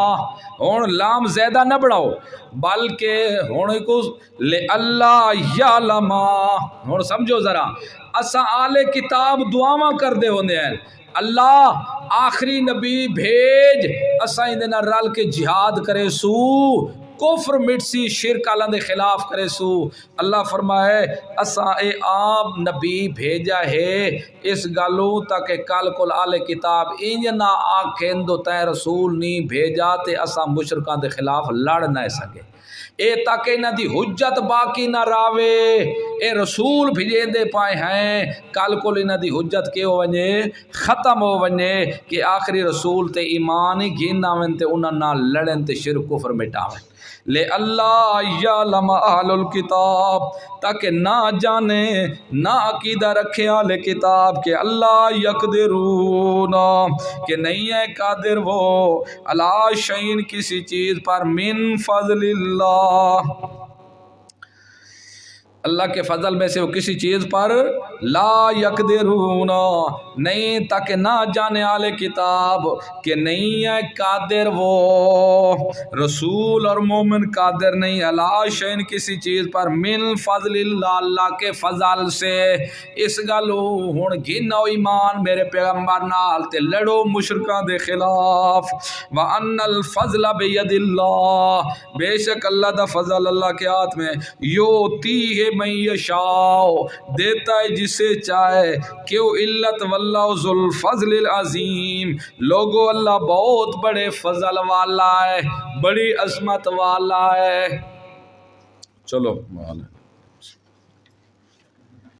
A: ہون لام زیدہ نہ بڑھاؤ بلکہ ہون کو لے اللہ یعلم، ہون سمجھو ذرا، اسا آل کتاب دعاواں کر دے ہوندے ہیں، اللہ آخری نبی بھیج، اسا اندنا رل کے جہاد کرے سو، کفر مٹسی، شرک اللہ دے خلاف کرے سو۔ اللہ فرمائے اساں اے عام نبی بھیجا ہے اس گالوں تاکہ کل کل آل کتاب انج نہ آکھیں دو تے رسول نہیں بھیجا تے اساں مشرکاں دے خلاف لڑ نہ سکے، اے تاکہ انہاں دی حجت باقی نہ راوے، اے رسول بھیجے دے پائے ہیں، کل کل انہاں دی حجت کے ہو ونجے، ختم ہو ونجے کہ آخری رسول تے ایمان ہی گھن آویں تے انہاں نہ لڑن تے شرک کفر مٹاویں۔ لے اللہ یعلم اہل الکتاب، تاکہ نہ جانے نہ عقیدہ رکھے اہل کتاب کہ اللہ یقدرون، کہ نہیں ہے قادر وہ علی شیء کسی چیز پر، من فضل اللہ، اللہ کے فضل میں سے وہ کسی چیز پر، لا یقدرون نہیں، تاکہ نہ جانے اہل کتاب کہ نہیں ہے قادر وہ رسول اور مومن قادر نہیں علی شیء کسی چیز پر، من فضل اللہ اللہ کے فضل سے۔ اس گلو ہن گھنو ایمان میرے پیغمبر نال تے لڑو مشرکاں دے خلاف، وان الفضل بید اللہ، بے شک اللہ دا فضل اللہ کے ہاتھ میں، یوتی ہے من یشاء، دیتا ہے جسے چاہے، کیوں علت واللہ ذو الفضل العظیم، لوگو اللہ بہت بڑے فضل والا ہے، بڑی عظمت والا ہے۔ چلو